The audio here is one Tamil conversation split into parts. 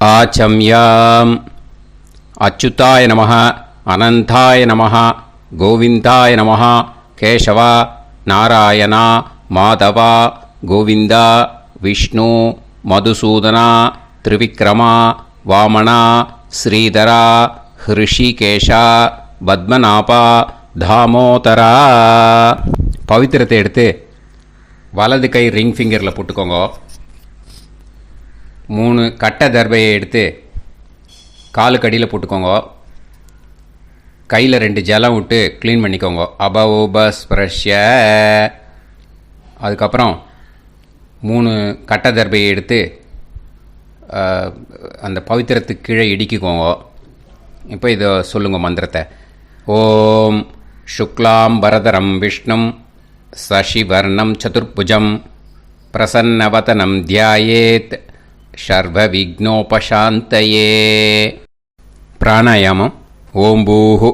ஆச்சம்யாம். அச்சுதாய நமः, அனந்தாய நமः, கோவிந்தாய நமः, கேசவா, நாராயணா, மாதவா, கோவிந்தா, விஷ்ணு, மதுசூதனா, திரிவிக்ரமா, வாமனா, ஸ்ரீதரா, ஹிருஷிகேஷா, பத்மநாபா, தாமோதரா. பவித்திரத்தை எடுத்து வலது கை ரிங் ஃபிங்கரில் போட்டுக்கோங்க. 3 கட்டை தர்பையை எடுத்து காலுக்கடியில் போட்டுக்கோங்க. கையில் 2 ஜலம் விட்டு க்ளீன் பண்ணிக்கோங்க. அபௌபஸ்பிரஷ்ய. அதுக்கப்புறம் 3 கட்டை தர்பையை எடுத்து அந்த பவித்திரத்துக்கு கீழே இடிக்கிக்கோங்க. இப்போ இதை சொல்லுங்கள் மந்திரத்தை. ஓம் சுக்லாம் வரதரம் விஷ்ணும் சசிவர்ணம் சதுர்புஜம் பிரசன்னவதனம் தியாயேத் சர்வ விக்னோபசாந்தயே. பிராணாயாமம். ஓம் பூஹு,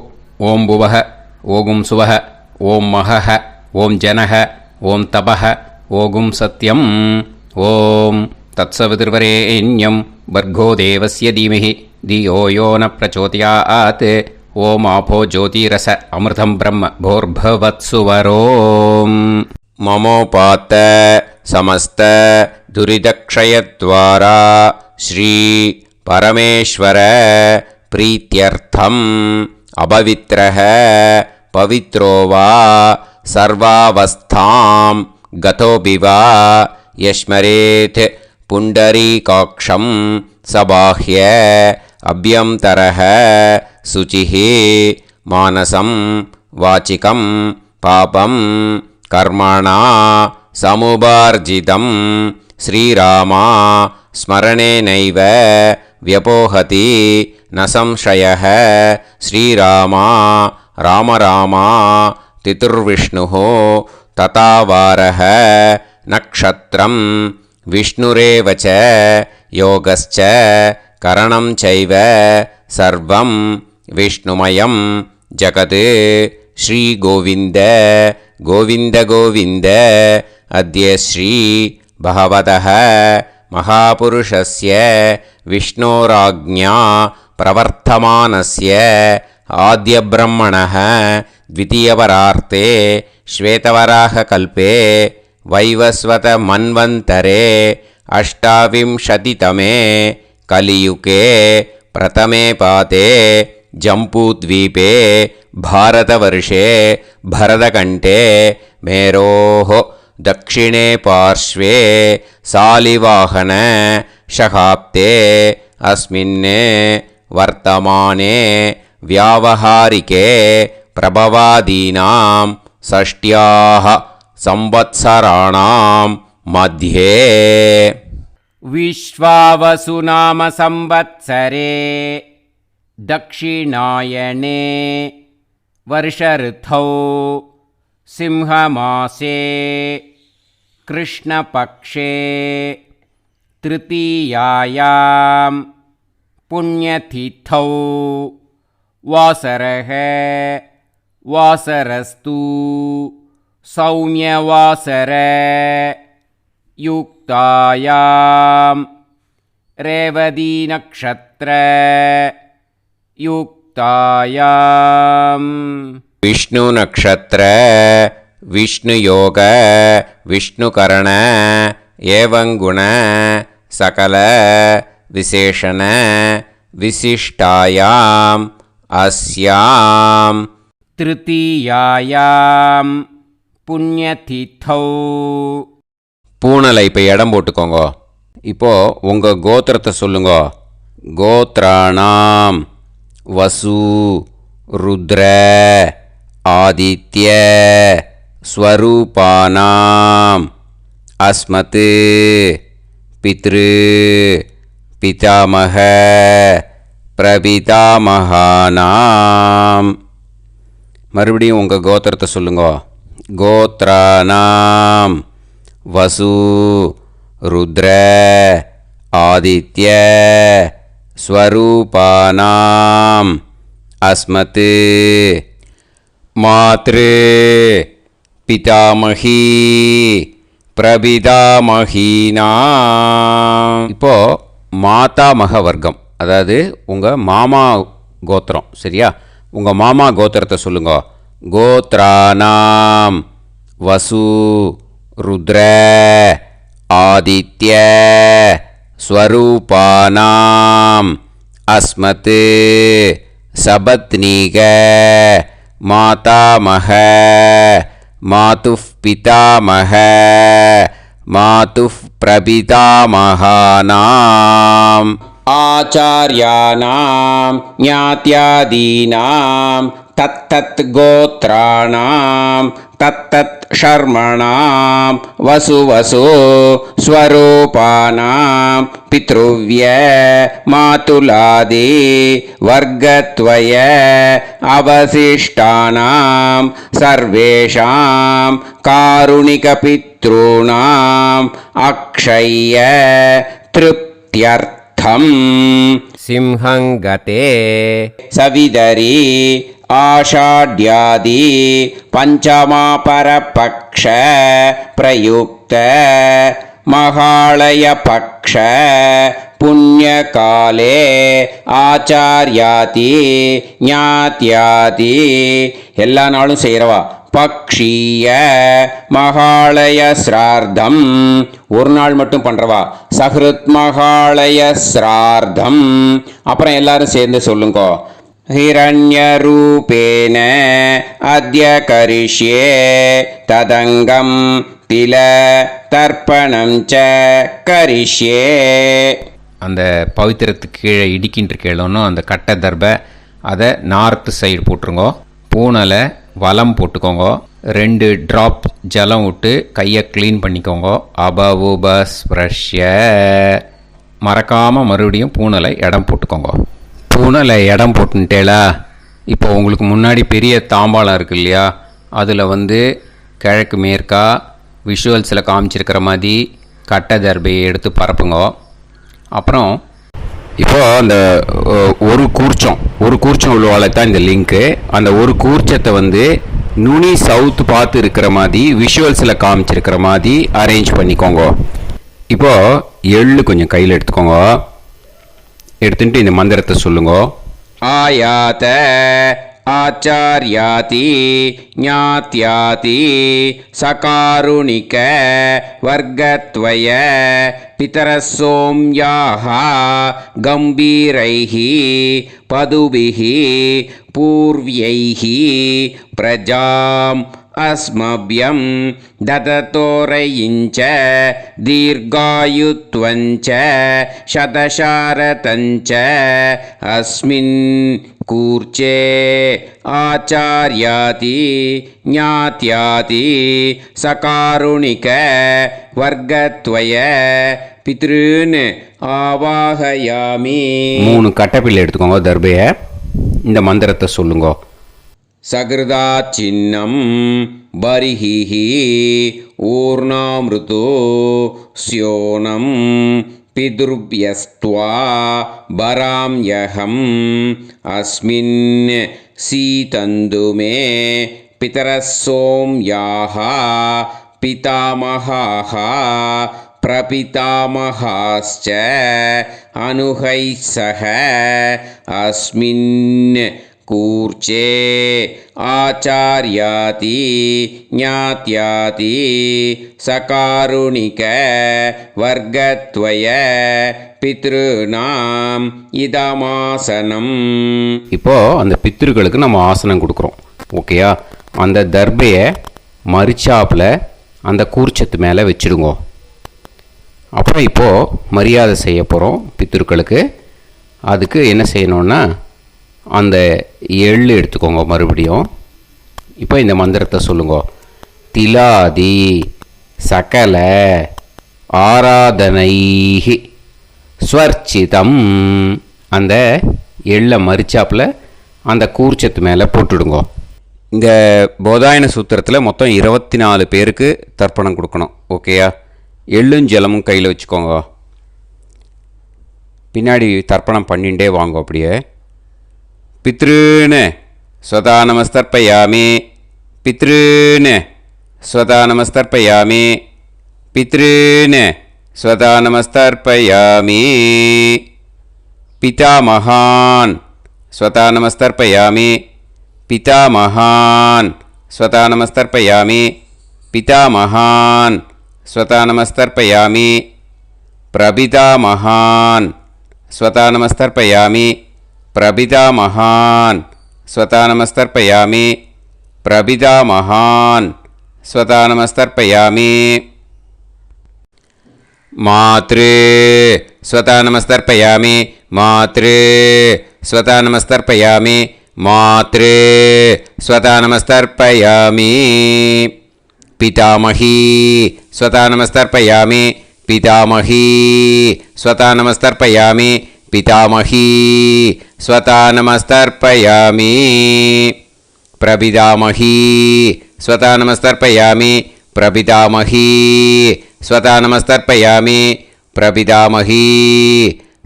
ஓம் புவஹ, ஓகும் சுவஹ, ஓம் மஹஹ, ஓம் ஜனஹ, ஓம் தபஹ, ஓகும் சத்யம். ஓம் தத்சவிதுர்வரேண்யம் பர்கோ தேவஸ்ய தீமஹி தியோ யோ ந பிரச்சோதயாத். ஓம் ஆபோ ஜோதிரச அமிர்தம் பிரம்ம போர்பவத்சுவரோம். மமோபாத்த சமஸ்த துரிதக்ஷயத்வாரா ஸ்ரீ பரமேஸ்வர பிரீத்யர்த்தம் அபவித்ரஹ பவித்ரோ வா சர்வாவஸ்தாம் கதோபிவா யஸ்மரேத் புண்டரீகாக்ஷம் சபாஹ்ய அப்யந்தரஹ சுசிஹ மானசம் வாச்சிகம் பாபம் கர்மணா சமுபார்ஜிதம் ஸ்ரீராமா ஸ்மரணேனைவ வியபோஹதி ந சம்சயः. ஸ்ரீராமா ராம ராமா திதுர்விஷ்ணுः ததா வாரः நக்ஷத்ரம் விஷ்ணுரேவ ச யோகஸ்ச கரணம் சைவ சர்வம் விஷ்ணுமயம் ஜகத். ஸ்ரீ கோவிந்த கோவிந்த கோவிந்த. அத்ய ஸ்ரீ பகவதः மகாபுருஷஸ்ய விஷ்ணோராஜ்ஞா பிரவர்த்தமானஸ்ய ஆத்யப்ரஹ்மணः த்விதீயவரார்த்தே ஸ்வேதவராககல்பே வைவஸ்வத மன்வந்தரே அஷ்டாவிம்சதிதமே கலியுகே பிரதமே பாதே ஜம்பூத்வீபே பாரதவர்ஷே பரதகண்டே மேரோः दक्षिणे पार्श्वे सालिवाहन शहाब्दे अस्मिन् वर्तमाने व्यावहारिके प्रभवादीनां षष्ट्याः संवत्सराणां मध्ये विश्वावसुनाम संवत्सरे दक्षिणायने वर्षऋतौ सिंहमासे कृष्णपक्षे तृतीयायां पुण्यतिथौ वासरः वासरस्तु सौम्यवासर युक्तायां रेवती नक्षत्र युक्तायां विष्णु नक्षत्र विष्णु योग विष्णुकरण एवं गुण सकल विशेषण विशिष्टायां अस्यां तृतीयायां पुण्यतिथौ. பூனலை இப்போ இடம் போட்டுக்கோங்க. இப்போது உங்கள் கோத்திரத்தை சொல்லுங்க. கோத்ராணாம் வசு ருத்ர ஆதித்ய ஸ்வரூபானாம் அஸ்மத் பித்ரு பிதாமக பிரபிதாமகானாம். மறுபடியும் உங்கள் கோத்திரத்தை சொல்லுங்க. கோத்ராணாம் வசு ருத்ர ஆதித்ய ஸ்வரூபானாம் அஸ்மத் மாத்ரு பிதாமகி பிரபிதாமகீனாம். இப்போது மாதாமக வர்க்கம், அதாவது உங்கள் மாமா கோத்திரம். சரியா? உங்கள் மாமா கோத்திரத்தை சொல்லுங்க. கோத்ரானாம் வசு ருத்ர ஆதித்ய ஸ்வரூபானாம் அஸ்மத் சபத்னீக மாதாமக மாதுஃப் பிதாமக மாதுஃப் பிரபிதாமகானாம் ஆச்சார்யானாம் ஞாத்யாதீனாம் தத்தத் கோத்ராணாம் தத்தத் ஷர்மணாம் வசு வசு ஸ்வரூபானாம் பித்ருவ்ய மாதுலாதி வர்க்கத்வய அவசிஷ்டானாம் சர்வேஷாம் காருணிக பித்ருணாம் அக்ஷய திருப்த்யர்த்தம் சிம்ஹங்கதே சவிதரி ஆஷாட்யாதி பஞ்சமாபரபக்ஷ பிரயுக்த மகாளய பக்ஷ புண்ணியகாலே ஆச்சார்யாதி ஞாத்யாதி எல்லா நாளும் செய்கிறவா பக்ஷீய மகாளய ஸ்ரார்த்தம் ஒரு நாள் மட்டும் பண்ணுறவா சஹ்ருத் மகாளய ஸ்ரார்த்தம். அப்புறம் எல்லாரும் சேர்ந்து சொல்லுங்க. ஹிரண்யரூபேன அத்ய கரிஷ்யே ததங்கம் தில தர்ப்பணம் ச கரிஷ்யே. அந்த பவித்திரத்துக்கு கீழே இடிக்கின்ற கேளோன்னு அந்த கட்டை தர்பை அதை நார்த்து சைடு போட்டுருங்கோ. பூனலை வலம் போட்டுக்கோங்க. 2 ட்ராப் ஜலம் விட்டு கையை க்ளீன் பண்ணிக்கோங்க. அபவுபஸ்ப்ரஷ்ய மறக்காமல் மறுபடியும் பூனலை இடம் போட்டுக்கோங்க. பூனலை இடம் போட்டுட்டேலா. இப்போ உங்களுக்கு முன்னாடி பெரிய தாம்பாளம் இருக்குது இல்லையா, அதில் கிழக்கு மேற்கா விஷுவல்ஸில் காமிச்சிருக்கிற மாதிரி கட்டை தர்பையை எடுத்து பரப்புங்க. அப்புறம் இப்போது அந்த ஒரு கூர்ச்சம் உள்ளவாளை தான் இந்த லிங்க்கு. அந்த ஒரு கூர்ச்சத்தை நுனி சவுத்து பார்த்து இருக்கிற மாதிரி விஷுவல்ஸில் காமிச்சிருக்கிற மாதிரி அரேஞ்ச் பண்ணிக்கோங்க. இப்போது எள்ளு கொஞ்சம் கையில் எடுத்துக்கோங்க. எடுத்துட்டு இந்த மந்திரத்தை சொல்லுங்க. ஆயாத ஆச்சார்யாதி ஞாத்யாதி சகாருணிக வர்க்கத்வய பிதரசோம்யாஹ கம்பீரைஹி பதுபிஹி பூர்வ்யைஹி பிரஜாம் அஸ்மப்யம் தததோரயிஞ்ச தீர்காயுத்வஞ்ச சதசாரதஞ்ச அஸ்மின் கூர்ச்சே ஆச்சார்யாதி ஞாத்யாதி சகாருணிக வர்க்கத்வய பித்ருன் ஆவாஹயாமி. 3 கட்டப்பிள்ளை எடுத்துக்கோங்க தர்பையை. இந்த மந்திரத்தை சொல்லுங்க. சகிருதாச்சின்னம் பரிஹி ஊர்ணாமிருதோ ஸ்யோனம் பிதுர்பியஸ்த்வா பராம்யகம் அஸ்மின் சீதந்துமே பிதரசோம்யாஹ பிதாமஹாஹ பிரபிதாமஹாஸ்ச அனுகைசஹ அஸ்மின் கூர்ச்சே ஆச்சார்யாதி ஞாத்யாதி சகாருணிக வர்க்கத்வய பித்ருநாம் இதமாசனம். இப்போது அந்த பித்ருக்களுக்கு நம்ம ஆசனம் கொடுக்குறோம். ஓகேயா? அந்த தர்பையை மரிச்சாப்பில் அந்த கூர்ச்சத்து மேலே வச்சுடுங்க. அப்புறம் இப்போது மரியாதை செய்ய போகிறோம் பித்ருக்களுக்கு. அதுக்கு என்ன செய்யணுன்னா அந்த எள்ளு எடுத்துக்கோங்க மறுபடியும். இப்போ இந்த மந்திரத்தை சொல்லுங்க. திலாதி சகல ஆராதனைஹி ஸ்வர்ச்சிதம். அந்த எள்ளை மரிச்சாப்பில் அந்த கூர்ச்சத்து மேலே போட்டுடுங்க. இந்த போதாயன சூத்திரத்தில் மொத்தம் 24 பேருக்கு தர்ப்பணம் கொடுக்கணும். ஓகேயா? எள்ளும் ஜலமும் கையில் வச்சுக்கோங்க. பின்னாடி தர்ப்பணம் பண்ணிகிட்டே வாங்க. அப்படியே பித்ருன்னு ஸ்வதா நமஸ்தர்ப்பயாமி, பித்ருன்னு ஸ்வதா நமஸ்தர்ப்பயாமி, பித்ருன்னு स्वतानमस्तर्पयामि पितामहान् स्वतानमस्तर्पयामि पितामहान् स्वतानमस्तर्पयामि पितामहान् स्वतानमस्तर्पयामि प्रपितामहान् स्वतानमस्तर्पयामि प्रपितामहान् स्वतानमस्तर्पयामि प्रपितामहान् स्वतानमस्तर्पयामि मातृ स्वतानमस्तर्पयामि मातृ स्वतानमस्तर्पयामि मातृ स्वतानमस्तर्पयामि पितामही स्वतानमस्तर्पयामि पितामही स्वतानमस्तर्पयामि पितामही स्वतानमस्तर्पयामि प्रपितामही स्वतानमस्तर्पयामि प्रपितामही स्वतानमस्तर्पयामि प्रपितामही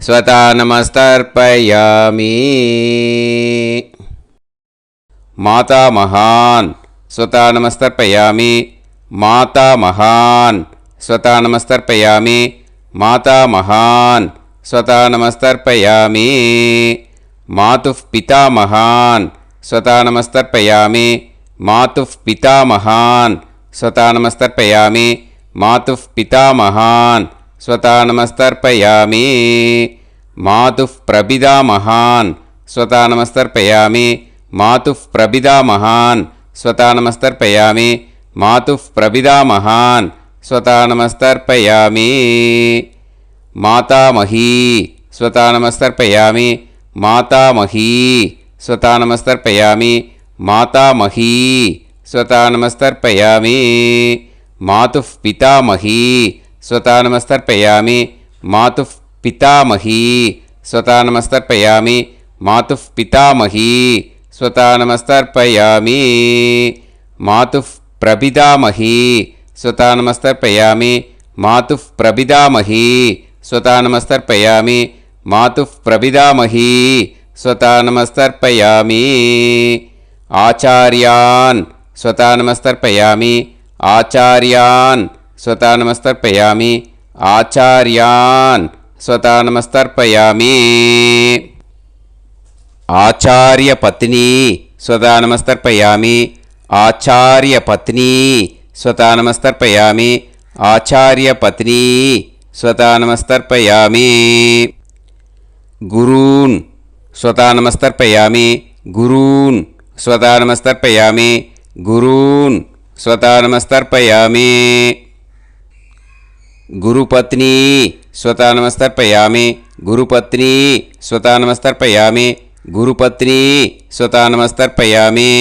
स्वतानमस्तर्पयामि मातामहान् स्वतानमस्तर्पयामि मातामहान् स्वतानमस्तर्पयामि मातामहान् स्वतानमस्तर्पयामि मातुः पितामहान् स्वतानमस्तर्पयामि मातुः पितामहान् स्वतानमस्तर्पयामि मातुः पितामहान् स्वतानमस्तर्पयामि मातुः प्रपितामहान् स्वतानमस्तर्पयामि मातुः प्रपितामहान् स्वतानमस्तर्पयामि मातुः प्रपितामहान् स्वतानमस्तर्पयामि मातामही स्वतानमस्तर्पयामि मातामही स्वतानमस्तर्पयामि मातामही स्वतानमस्तर्पयामि मातुः पितामही स्वतानमस्तर्पयामि मातुः पितामही स्वतानमस्तर्पयामि मातुः पितामही स्वतानमस्तर्पयामि मातुः प्रपितामही स्वतानमस्तर्पयामि मातुः प्रपितामही स्वतानमस्तर्पयामि मातुः प्रपितामही स्वतानमस्तर्पयामि आचार्यान् स्वतानमस्तर्पयामि आचार्यान् स्वतानमस्तर्पयामि आचार्यान् स्वतानमस्तर्पयामि आचार्यपत्नी स्वतानमस्तर्पयामि आचार्यपत्नी स्वतानमस्तर्पयामि आचार्यपत्नी स्वतानमस्तर्पयामि गुरून् स्वतानमस्तर्पयामि गुरून् स्वतानमस्तर्पयामि गुरून् स्वतानमस्तर्पयामि गुरुपत्नी स्वतानमस्तर्पयामि गुरुपत्नी स्वतानमस्तर्पयामि गुरुपत्नी स्वतानमस्तर्पयामि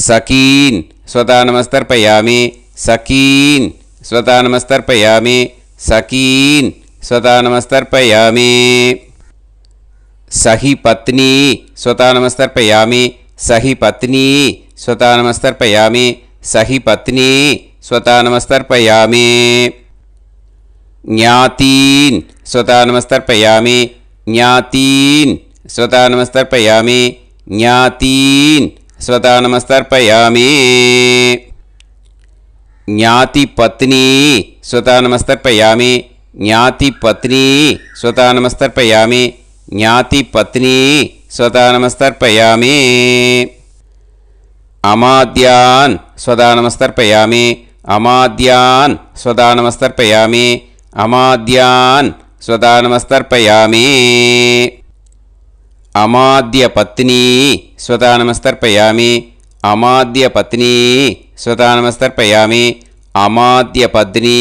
सखीन् स्वतानमस्तर्पयामि सखीन् स्वतानमस्तर्पयामि सखीन् स्वतानमस्तर्पयामि सही पत्नी स्वतानमस्तर्पयामि सही पत्नी स्वतानमस्तर्पयामि सही पत्नी स्वतानमस्तर्पयामि ज्ञातीन् स्वतानमस्तर्पयामि ज्ञातीन् स्वतानमस्तर्पयामि ज्ञातीन् स्वतानमस्तर्पयामि ज्ञातिपत्नी स्वतानमस्तर्पयामि ज्ञातिपत्नी स्वतानमस्तर्पयामि ज्ञातिपत्नी स्वतानमस्तर्पयामि अमाद्यान् स्वतानमस्तर्पयामि अमाद्यान् स्वतानमस्तर्पयामि अमाद्यान् स्वतानमस्तर्पयामि अमाद्यपत्नी स्वतानमस्तर्पयामि अमाद्यपत्नी स्वतानमस्तर्पयामि अमाद्यपत्नी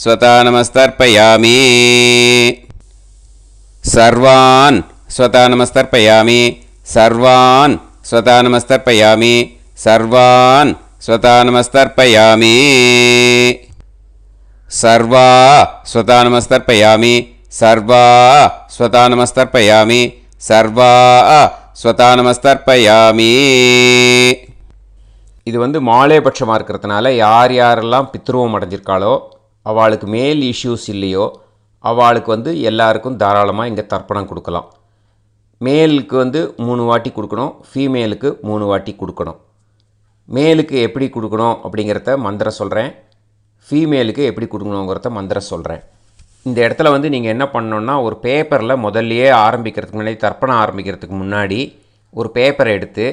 स्वतानमस्तर्पयामि सर्वान् स्वतानमस्तर्पयामि सर्वान् स्वतानमस्तर्पयामि सर्वान् स्वतानमस्तर्पयामि सर्वा स्वतानमस्तर्पयामि सर्वा स्वतानमस्तर्पयामि सर्वा स्वतानमस्तर्पयामि இது மாலேபட்சமாக இருக்கிறதுனால யார் யாரெல்லாம் பித்ருவம் அடைஞ்சிருக்காளோ அவளுக்கு மேல் இஷ்யூஸ் இல்லையோ அவளுக்கு எல்லாருக்கும் தாராளமாக இங்கே தர்ப்பணம் கொடுக்கலாம். மேலுக்கு 3 வாட்டி கொடுக்கணும், ஃபீமேலுக்கு 3 வாட்டி கொடுக்கணும். மேலுக்கு எப்படி கொடுக்கணும் அப்படிங்கிறத மந்திரம் சொல்கிறேன். ஃபீமேலுக்கு எப்படி கொடுக்கணுங்கிறத மந்திரம் சொல்கிறேன். இந்த இடத்துல வந்து நீங்கள் என்ன பண்ணணுன்னா, ஒரு பேப்பரில் முதல்லையே ஆரம்பிக்கிறதுக்கு முன்னாடி, தர்ப்பணம் ஆரம்பிக்கிறதுக்கு முன்னாடி ஒரு பேப்பரை எடுத்து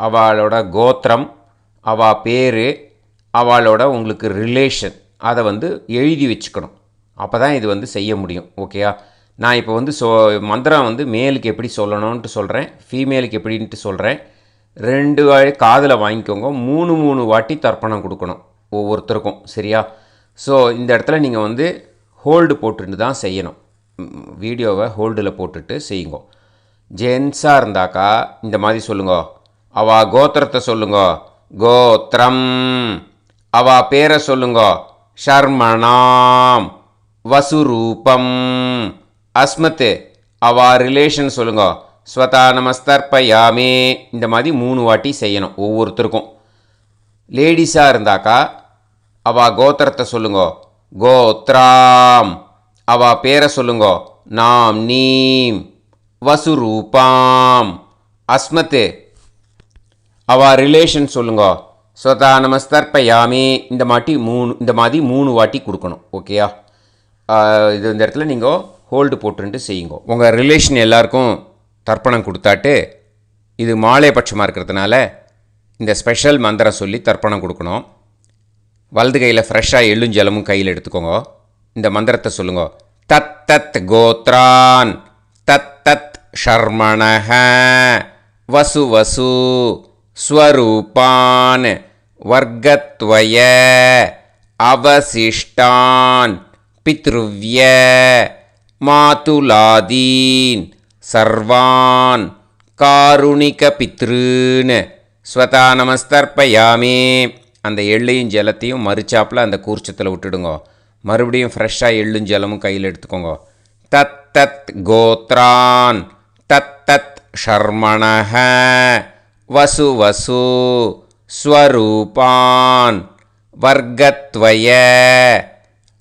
அவளோட கோத்திரம், அவள் பேர், அவளோட உங்களுக்கு ரிலேஷன் அதை வந்து எழுதி வச்சுக்கணும். அப்போ தான் இது வந்து செய்ய முடியும். ஓகேயா? நான் இப்போ வந்து மந்திரம் வந்து மேலுக்கு எப்படி சொல்லணும்ன்ட்டு சொல்கிறேன், ஃபீமேலுக்கு எப்படின்ட்டு சொல்கிறேன். 2 காதில் வாங்கிக்கோங்க. 3 வாட்டி தர்ப்பணம் கொடுக்கணும் ஒவ்வொருத்தருக்கும். சரியா? ஸோ இந்த இடத்துல நீங்கள் வந்து ஹோல்டு போட்டுட்டு தான் செய்யணும். வீடியோவை ஹோல்டில் போட்டுட்டு செய்யுங்க. ஜென்ஸாக இருந்தாக்கா இந்த மாதிரி சொல்லுங்க. அவா கோத்திரத்தை சொல்லுங்க, கோத்திரம். அவா பேரை சொல்லுங்க, ஷர்மணாம், வசுரூபம். அஸ்மத்து. அவா ரிலேஷன் சொல்லுங்க, ஸ்வதா நமஸ்தர்ப்பயாமே. இந்த மாதிரி 3 வாட்டி செய்யணும் ஒவ்வொருத்தருக்கும். லேடிஸாக இருந்தாக்கா அவா கோத்திரத்தை சொல்லுங்க, கோத்ராம். அவா பேரை சொல்லுங்க, நாம் நீம், வசுரூபாம். அஸ்மத்து. அவா ரிலேஷன் சொல்லுங்க, ஸ்வதா நமஸ்தர்ப்பயாமே. இந்த மாதிரி 3 வாட்டி கொடுக்கணும். ஓகேயா? இது இந்த இடத்துல நீங்கள் ஹோல்டு போட்டுன்ட்டு செய்யுங்க. உங்கள் ரிலேஷன் எல்லாருக்கும் தர்ப்பணம் கொடுத்தாட்டு, இது மாலை பட்சமாக இருக்கிறதுனால இந்த ஸ்பெஷல் மந்திரம் சொல்லி தர்ப்பணம் கொடுக்கணும். வலது கையில் ஃப்ரெஷ்ஷாக எள்ளும் ஜலமும் கையில் எடுத்துக்கோங்க. இந்த மந்திரத்தை சொல்லுங்க. தத் தத் கோத்ரான், தத் தத் ஷர்மணஹ, வசு வசு, ஸ்வரூபான், வர்க்கத்வய, அவசிஷ்டான், பித்ருவ்ய, மாதுலாதீன், சர்வான், காருணிக பித்ருன், ஸ்வதா நமஸ்தர்ப்பயாமே. அந்த எள்ளையும் ஜலத்தையும் மறுச்சாப்பில் அந்த கூர்ச்சத்தில் விட்டுடுங்க. மறுபடியும் ஃப்ரெஷ்ஷாக எள்ளும் ஜலமும் கையில் எடுத்துக்கோங்க. தத் தத் கோத்ரான், தத் தத் ஷர்மணஹ, வசு வசு, ஸ்வரூபான், வர்க்கத்வய,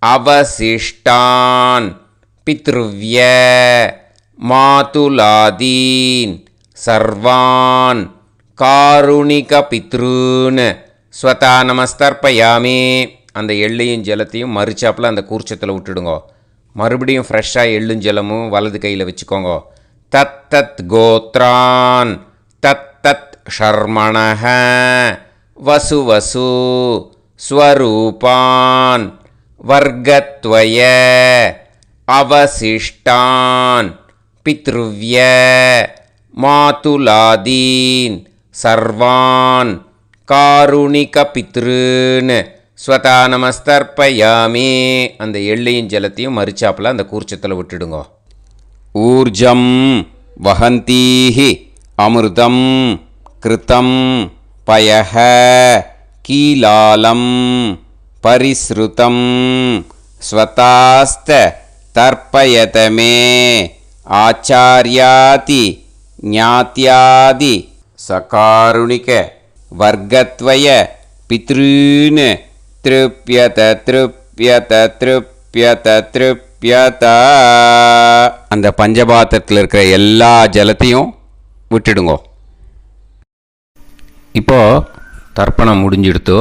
அவசிஷ்டான், பித்ருவ்ய, மாதுலாதீன், சர்வான், காருணிக பித்ருன், ஸ்வதா நமஸ்தர்ப்பயாமே. அந்த எள்ளையும் ஜலத்தையும் மறுச்சாப்பில் அந்த கூர்ச்சத்தில் விட்டுடுங்க. மறுபடியும் ஃப்ரெஷ்ஷாக எள்ளும் ஜலமும் வலது கையில் வச்சுக்கோங்க. தத் தத் கோத்ரான், தத் தத் ஷர்மணஹ, வசு வசு, ஸ்வரூபான், வர்க்கத்வய, அவசிஷ்டான், பித்ருவ்ய, மாதுலாதீன், சர்வான், காருணிக பித்ருன், ஸ்வதா நமஸ்தர்ப்பயாமே. அந்த எள்ளையும் ஜலத்தையும் மறுச்சாப்பில் அந்த கூர்ச்சத்தில் விட்டுடுங்க. ஊர்ஜம் வஹந்தீஹி அமிர்தம் கிருதம் பயஹ கீலாலம் பரிஸ்ருதம் ஸ்வதாஸ்த தர்ப்பயதமே ஆச்சார்யாதி ஞாத்யாதி சகாருணிக வர்க்கத்வய பித்ருன் திருப்யத திருப்யத திருப்யத திருப்யத. அந்த பஞ்சபாத்திரத்தில் இருக்கிற எல்லா ஜலத்தையும் விட்டுடுங்க. இப்போது தர்ப்பணம் முடிஞ்சிடுத்து.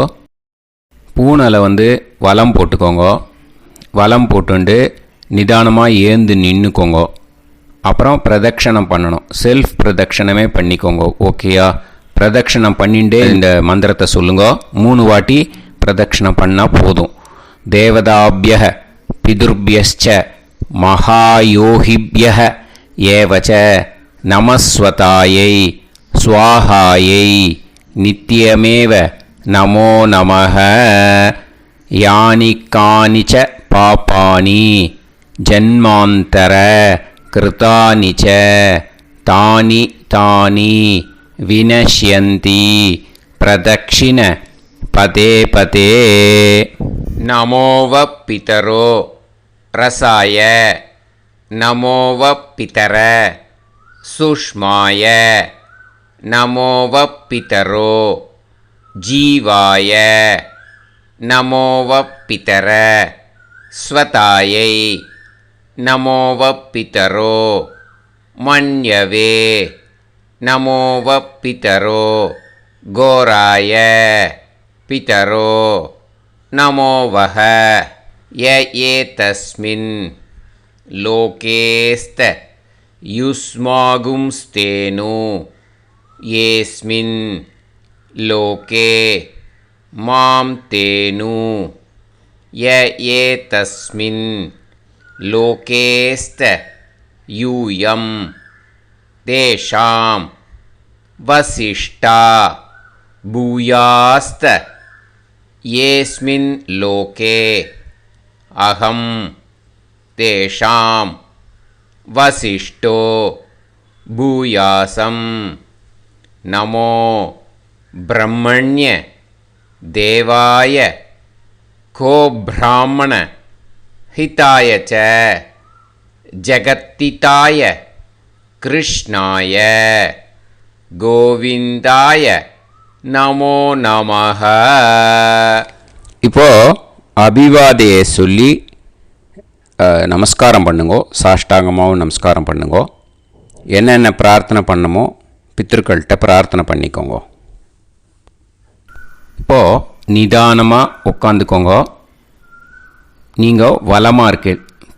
பூனலை வந்து வலம் போட்டுக்கோங்க. வலம் போட்டுண்டு நிதானமாக ஏந்து நின்றுக்கோங்க. அப்புறம் பிரதட்சணம் பண்ணணும். செல்ஃப் பிரதட்சணமே பண்ணிக்கோங்க. ஓகேயா? பிரதட்சணம் பண்ணிட்டு இந்த மந்திரத்தை சொல்லுங்க. 3 வாட்டி பிரதட்சணம் பண்ணால் போதும். தேவதாபிய பிதுர்பியச்ச மகாயோகிபிய ஏவச்ச நமஸ்வதாயை ஸ்வாஹாயை நித்யமேவ நமோ நமஹ. யானி கானிச்ச பாபானி ஜன்மாந்தர கிருதானி ச தானி தானி வினஷ்யந்தி பிரதக்ஷிண பதே பதே. நமோவ பிதரோ ரசாய நமோவ பிதர சுஷ்மாய நமோவ பிதரோ ஜீவாய நமோவ பிதர ஸ்வதாயை நமோவ பிதரோ மன்யவே நமோவ பிதரோ கோராய பிதரோ நமோ வஹ ய ஏதஸ்மின் லோகேஸ்த யுஸ்மாகும்ஸ்தேனு ஏஸ்மின் லோகே மாம் தேனு ய ஏதஸ்மின் லோகேஸ்த யூயம் தேஷாம் வசிஷ்டா பூயாஸ்த ஏஸ்மின் லோகே அகம் தேஷாம் வசிஷ்டோ பூயாசம் நமோ பிரம்மண்ய தேவாய கோ பிராமண ஹிதாய ச ஜகத்திதாய கிருஷ்ணாய கோவிந்தாய நமோ நமஹ. இப்போது அபிவாதையை சொல்லி நமஸ்காரம் பண்ணுங்கோ, சாஷ்டாங்கமாகவும் நமஸ்காரம் பண்ணுங்கோ. என்னென்ன பிரார்த்தனை பண்ணமோ பித்ருக்கள்கிட்ட பிரார்த்தனை பண்ணிக்கோங்க. இப்போது நிதானமாக உட்காந்துக்கோங்க. நீங்கள் வலமாக இருக்கு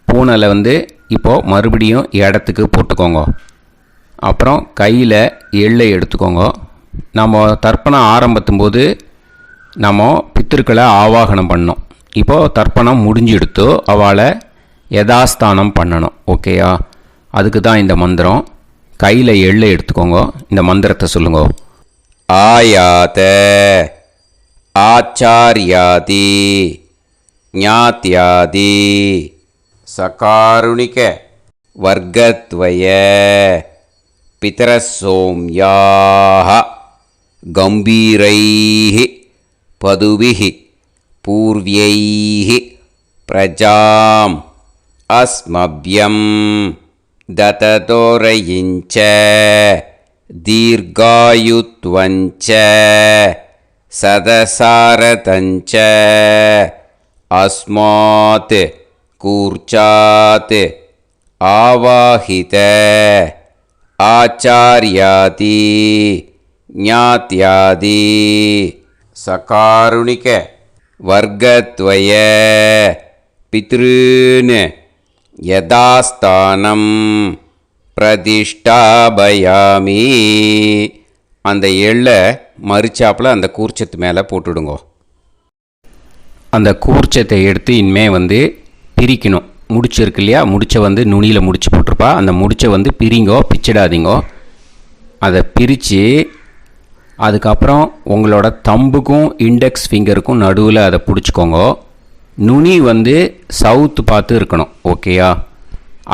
பூனலை இப்போது மறுபடியும் இடத்துக்கு போட்டுக்கோங்க. அப்புறம் கையில் எள்ளை எடுத்துக்கோங்க. நம்ம தர்ப்பணம் ஆரம்பித்தும்போது நம்ம பித்திருக்களை ஆவாகனம் பண்ணோம். இப்போது தர்ப்பணம் முடிஞ்செடுத்து அவளை யதாஸ்தானம் பண்ணணும். ஓகேயா? அதுக்கு தான் இந்த மந்திரம். கையில் எள்ளை எடுத்துக்கோங்க. இந்த மந்திரத்தை சொல்லுங்க. ஆயாத ஆச்சாரியாதி ஞாத்யாதி சகாருணிக வர்க்கத்வய பிதரசோம்யாஹ கம்பீரைஹி பதுபிஹி பூர்வ்யைஹி பிரஜாம் அஸ்மப்யம் தததோரயிஞ்ச தீர்காயுத்வஞ்ச சதசாரதஞ்ச அஸ்மாத் கூர்ச்சாத் ஆவாஹித ஆச்சார்யாதி ஞாத்யாதி சகாருணிக வர்க்கத்வய பித்ருன் யதாஸ்தானம் பிரதிஷ்டாபயாமி. அந்த எள்ளை மறிச்சாப்பில் அந்த கூர்ச்சத்து மேலே போட்டுடுங்கோ. அந்த கூர்ச்சத்தை எடுத்து இனிமேல் பிரிக்கணும். முடிச்சிருக்கு இல்லையா? முடிச்சை நுனியில் முடிச்சு போட்டிருப்பா. அந்த முடிச்சை பிரிங்கோ, பிச்சிடாதீங்கோ. அதை பிரித்து அதுக்கப்புறம் உங்களோட தம்புக்கும் இண்டெக்ஸ் ஃபிங்கருக்கும் நடுவில் அதை பிடிச்சிக்கோங்க. நுனி சவுத்து பார்த்து இருக்கணும். ஓகேயா?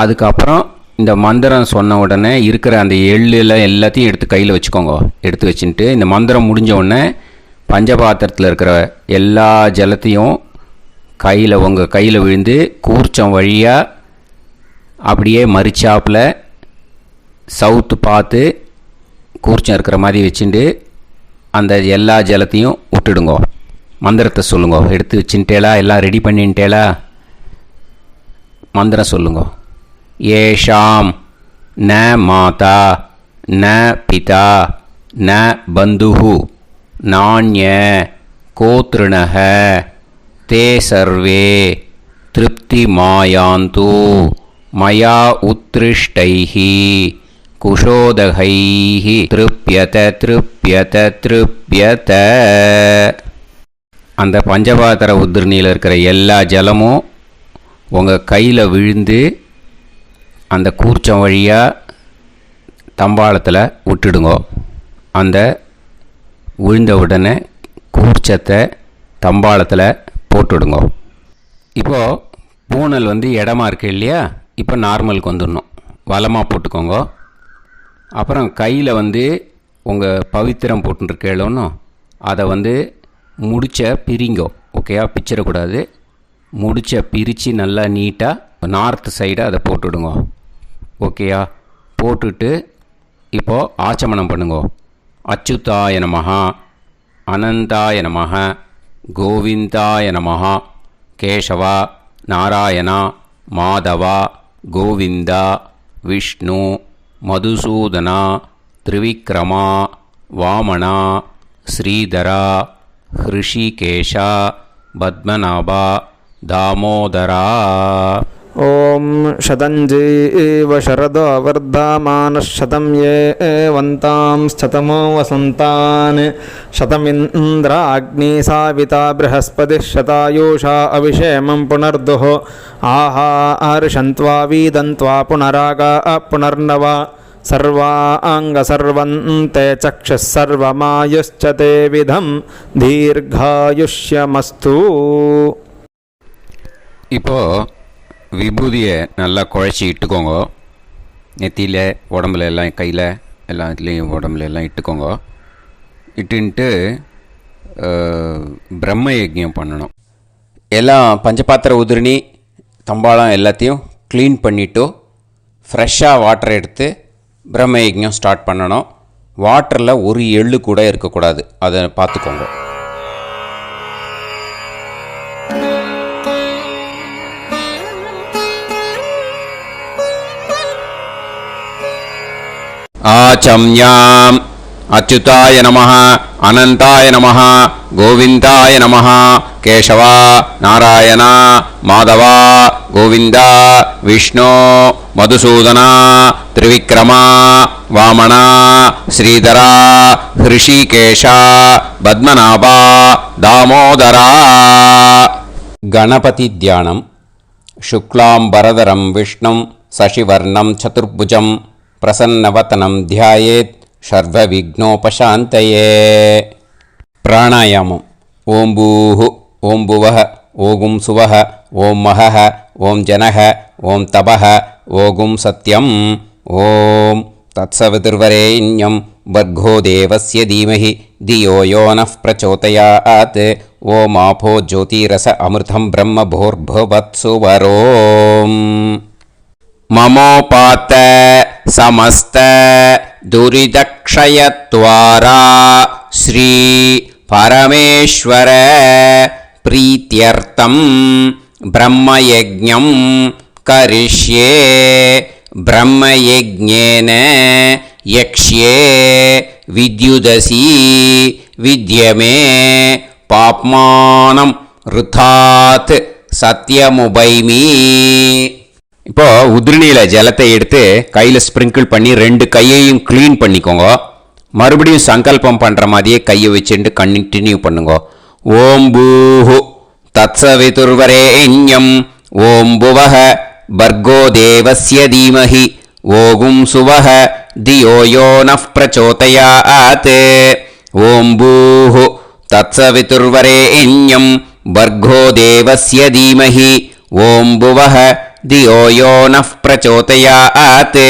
அதுக்கப்புறம் இந்த மந்திரம் சொன்ன உடனே இருக்கிற அந்த எள்ளில் எல்லாத்தையும் எடுத்து கையில் வச்சுக்கோங்க. எடுத்து வச்சுட்டு இந்த மந்திரம் முடிஞ்ச உடனே பஞ்சபாத்திரத்தில் இருக்கிற எல்லா ஜலத்தையும் உங்கள் கையில் விழுந்து கூர்ச்சம் வழியாக அப்படியே மறிச்சாப்பில் சவுத்து பார்த்து கூர்ச்சம் இருக்கிற மாதிரி வச்சுட்டு அந்த எல்லா ஜலத்தையும் விட்டுடுங்க. மந்திரத்தை சொல்லுங்க. எடுத்து வச்சுட்டேலா? எல்லாம் ரெடி பண்ணிட்டேலா? மந்திரம் சொல்லுங்க. ஏஷாம் ந மாதா ந பிதா ந பந்துஹு நாண்ய கோத்ருணஹ தே சர்வே திருப்தி மாயாந்து மயா உத்ருஷ்டைஹி குஷோதகைஹி திருப்யத திருப்யத திருப்யத. அந்த பஞ்சபாத்திர உதிர்ணியில் இருக்கிற எல்லா ஜலமும் உங்கள் கையில் விழுந்து அந்த கூர்ச்சம் வழியாக தம்பாளத்தில் விட்டுடுங்கோ. அந்த விழுந்த உடனே கூர்ச்சத்தை தம்பாளத்தில் போட்டுடுங்கோ. இப்போது பூனல் இடமா இருக்கு இல்லையா? இப்போ நார்மலுக்கு வந்துடணும். வலமாக போட்டுக்கோங்க. அப்புறம் கையில் உங்கள் பவித்திரம் போட்டுருக்கேளோன்னு அதை முடிச்ச பிரிங்கோ. ஓகேயா? பிச்சிடக்கூடாது. முடிச்ச பிரித்து நல்லா நீட்டாக நார்த் சைடை அதை போட்டுவிடுங்க. ஓகேயா? போட்டுட்டு இப்போது ஆச்சமனம் பண்ணுங்கோ. அச்சுதாய நமஹ அனந்தாய நமஹ கோவிந்தாய நமஹ கேசவா நாராயணா மாதவா கோவிந்தா விஷ்ணு மதுசூதனா திரிவிக்ரமா வாமனா ஸ்ரீதரா ஹிருஷிகேஷா பத்மநாபா தாமோதரா. ஓம் शतञ्जीव शरदो वर्धमानः शतं ये वन्तां शतमो वसन्तान् शतमिन्द्राग्नी साविता बृहस्पतिः शतायुषा अभिषेमं पुनर्दुः आहार्षन्त्वा वीदन्त्वा पुनरागा पुनर्नव सर्वाङ्गसर्वन्ते चक्षुः सर्वमायुश्च ते विधं दीर्घायुष्यमस्तु. இப்போது விபூதியை நல்லா குழச்சி இட்டுக்கோங்க. நெத்தியில் உடம்புல எல்லாம் கையில் எல்லாத்துலேயும் உடம்புல எல்லாம் இட்டுக்கோங்க. இட்டுன்ட்டு பிரம்ம யஜ்ஞம் பண்ணணும். எல்லாம் பஞ்சபாத்திர உதிரணி தம்பாளம் எல்லாத்தையும் க்ளீன் பண்ணிவிட்டு ஃப்ரெஷ்ஷாக வாட்டர் எடுத்து பிரம்ம யஜ்ஞம் ஸ்டார்ட் பண்ணணும். வாட்டரில் ஒரு எள்ளு கூட இருக்கக்கூடாது, அதை பார்த்துக்கோங்க. ஆச்சம்யாம் அச்சுதாய நமः அனந்தாய நமः கோவிந்தாய நமः கேசவா நாராயணா மாதவா கோவிந்தா விஷ்ணு மதுசூதனா திரிவிக்ரமா வாமனா ஸ்ரீதரா ஹிருஷிகேஷா பத்மநாபா தாமோதரா. கணபதி தியானம். शुक्लाम्बरधरं विष्णुं शशिवर्णं चतुर्भुजं प्रसन्नवदनं ध्यायेत् सर्वविघ्नोपशान्तये. प्राणायामम्. ओं भूः ओं भुवः ओं सुवः ओं महः ओं जनः ओं तपः ओं सत्यम्. ओं तत्सवितुर्वरेण्यं भर्गो देवस्य धीमहि धियो यो नः प्रचोदयात्. ओम आपो ज्योतिरस अमृतं ब्रह्म भूर्भुवत्सुवरोम्. ममोपात समस्त दुरितक्षयत्वारा श्री परमेश्वर प्रीत्यर्थं ब्रह्मयज्ञं करिष्ये. ब्रह्मयज्ञेन यक्ष्ये विद्युदसि विद्यमे பாப்மானம் ருத்தாத் சத்யமுபைமி. இப்போ உதிரணியில் ஜலத்தை எடுத்து கையில் ஸ்ப்ரிங்கிள் பண்ணி 2 கையையும் க்ளீன் பண்ணிக்கோங்க. மறுபடியும் சங்கல்பம் பண்ணுற மாதிரியே கையை வச்சுட்டு கண்டினியூ பண்ணுங்க. ஓம் பூஹு தத்சவிதுர்வரேண்யம் ஓம் புவஹ பர்கோ தேவஸ்ய தீமஹி ஓகும் சுவஹ தியோ யோ நஃப் பிரச்சோதயாத். ஓம் பூஹு तत्सवितुर्वरेण्यं भर्गो देवस्य धीमहि ॐ भुवः धियो यो नः प्रचोदयात्.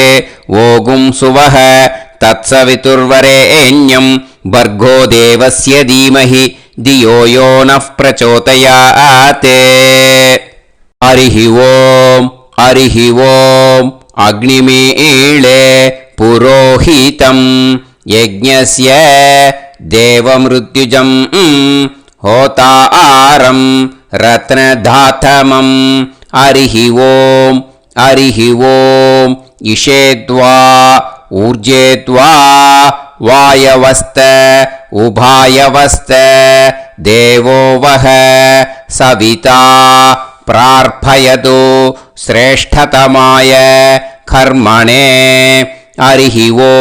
ओगुं सुवः तत्सवितुर्वरेण्यं भर्गो देवस्य धीमहि धियो यो नः प्रचोदयात्. हरिः ॐ हरिः ॐ. अग्निमीळे पुरोहितं यज्ञस्य देवमृत्युजं होतारं रत्नधातमं. हरिः ॐ हरिः ॐ. इषेद्वा ऊर्जेद्वा वायवस्त उभायवस्त देवो वः सविता प्रार्थयतु श्रेष्ठतमाय कर्मणे. हरिः ॐ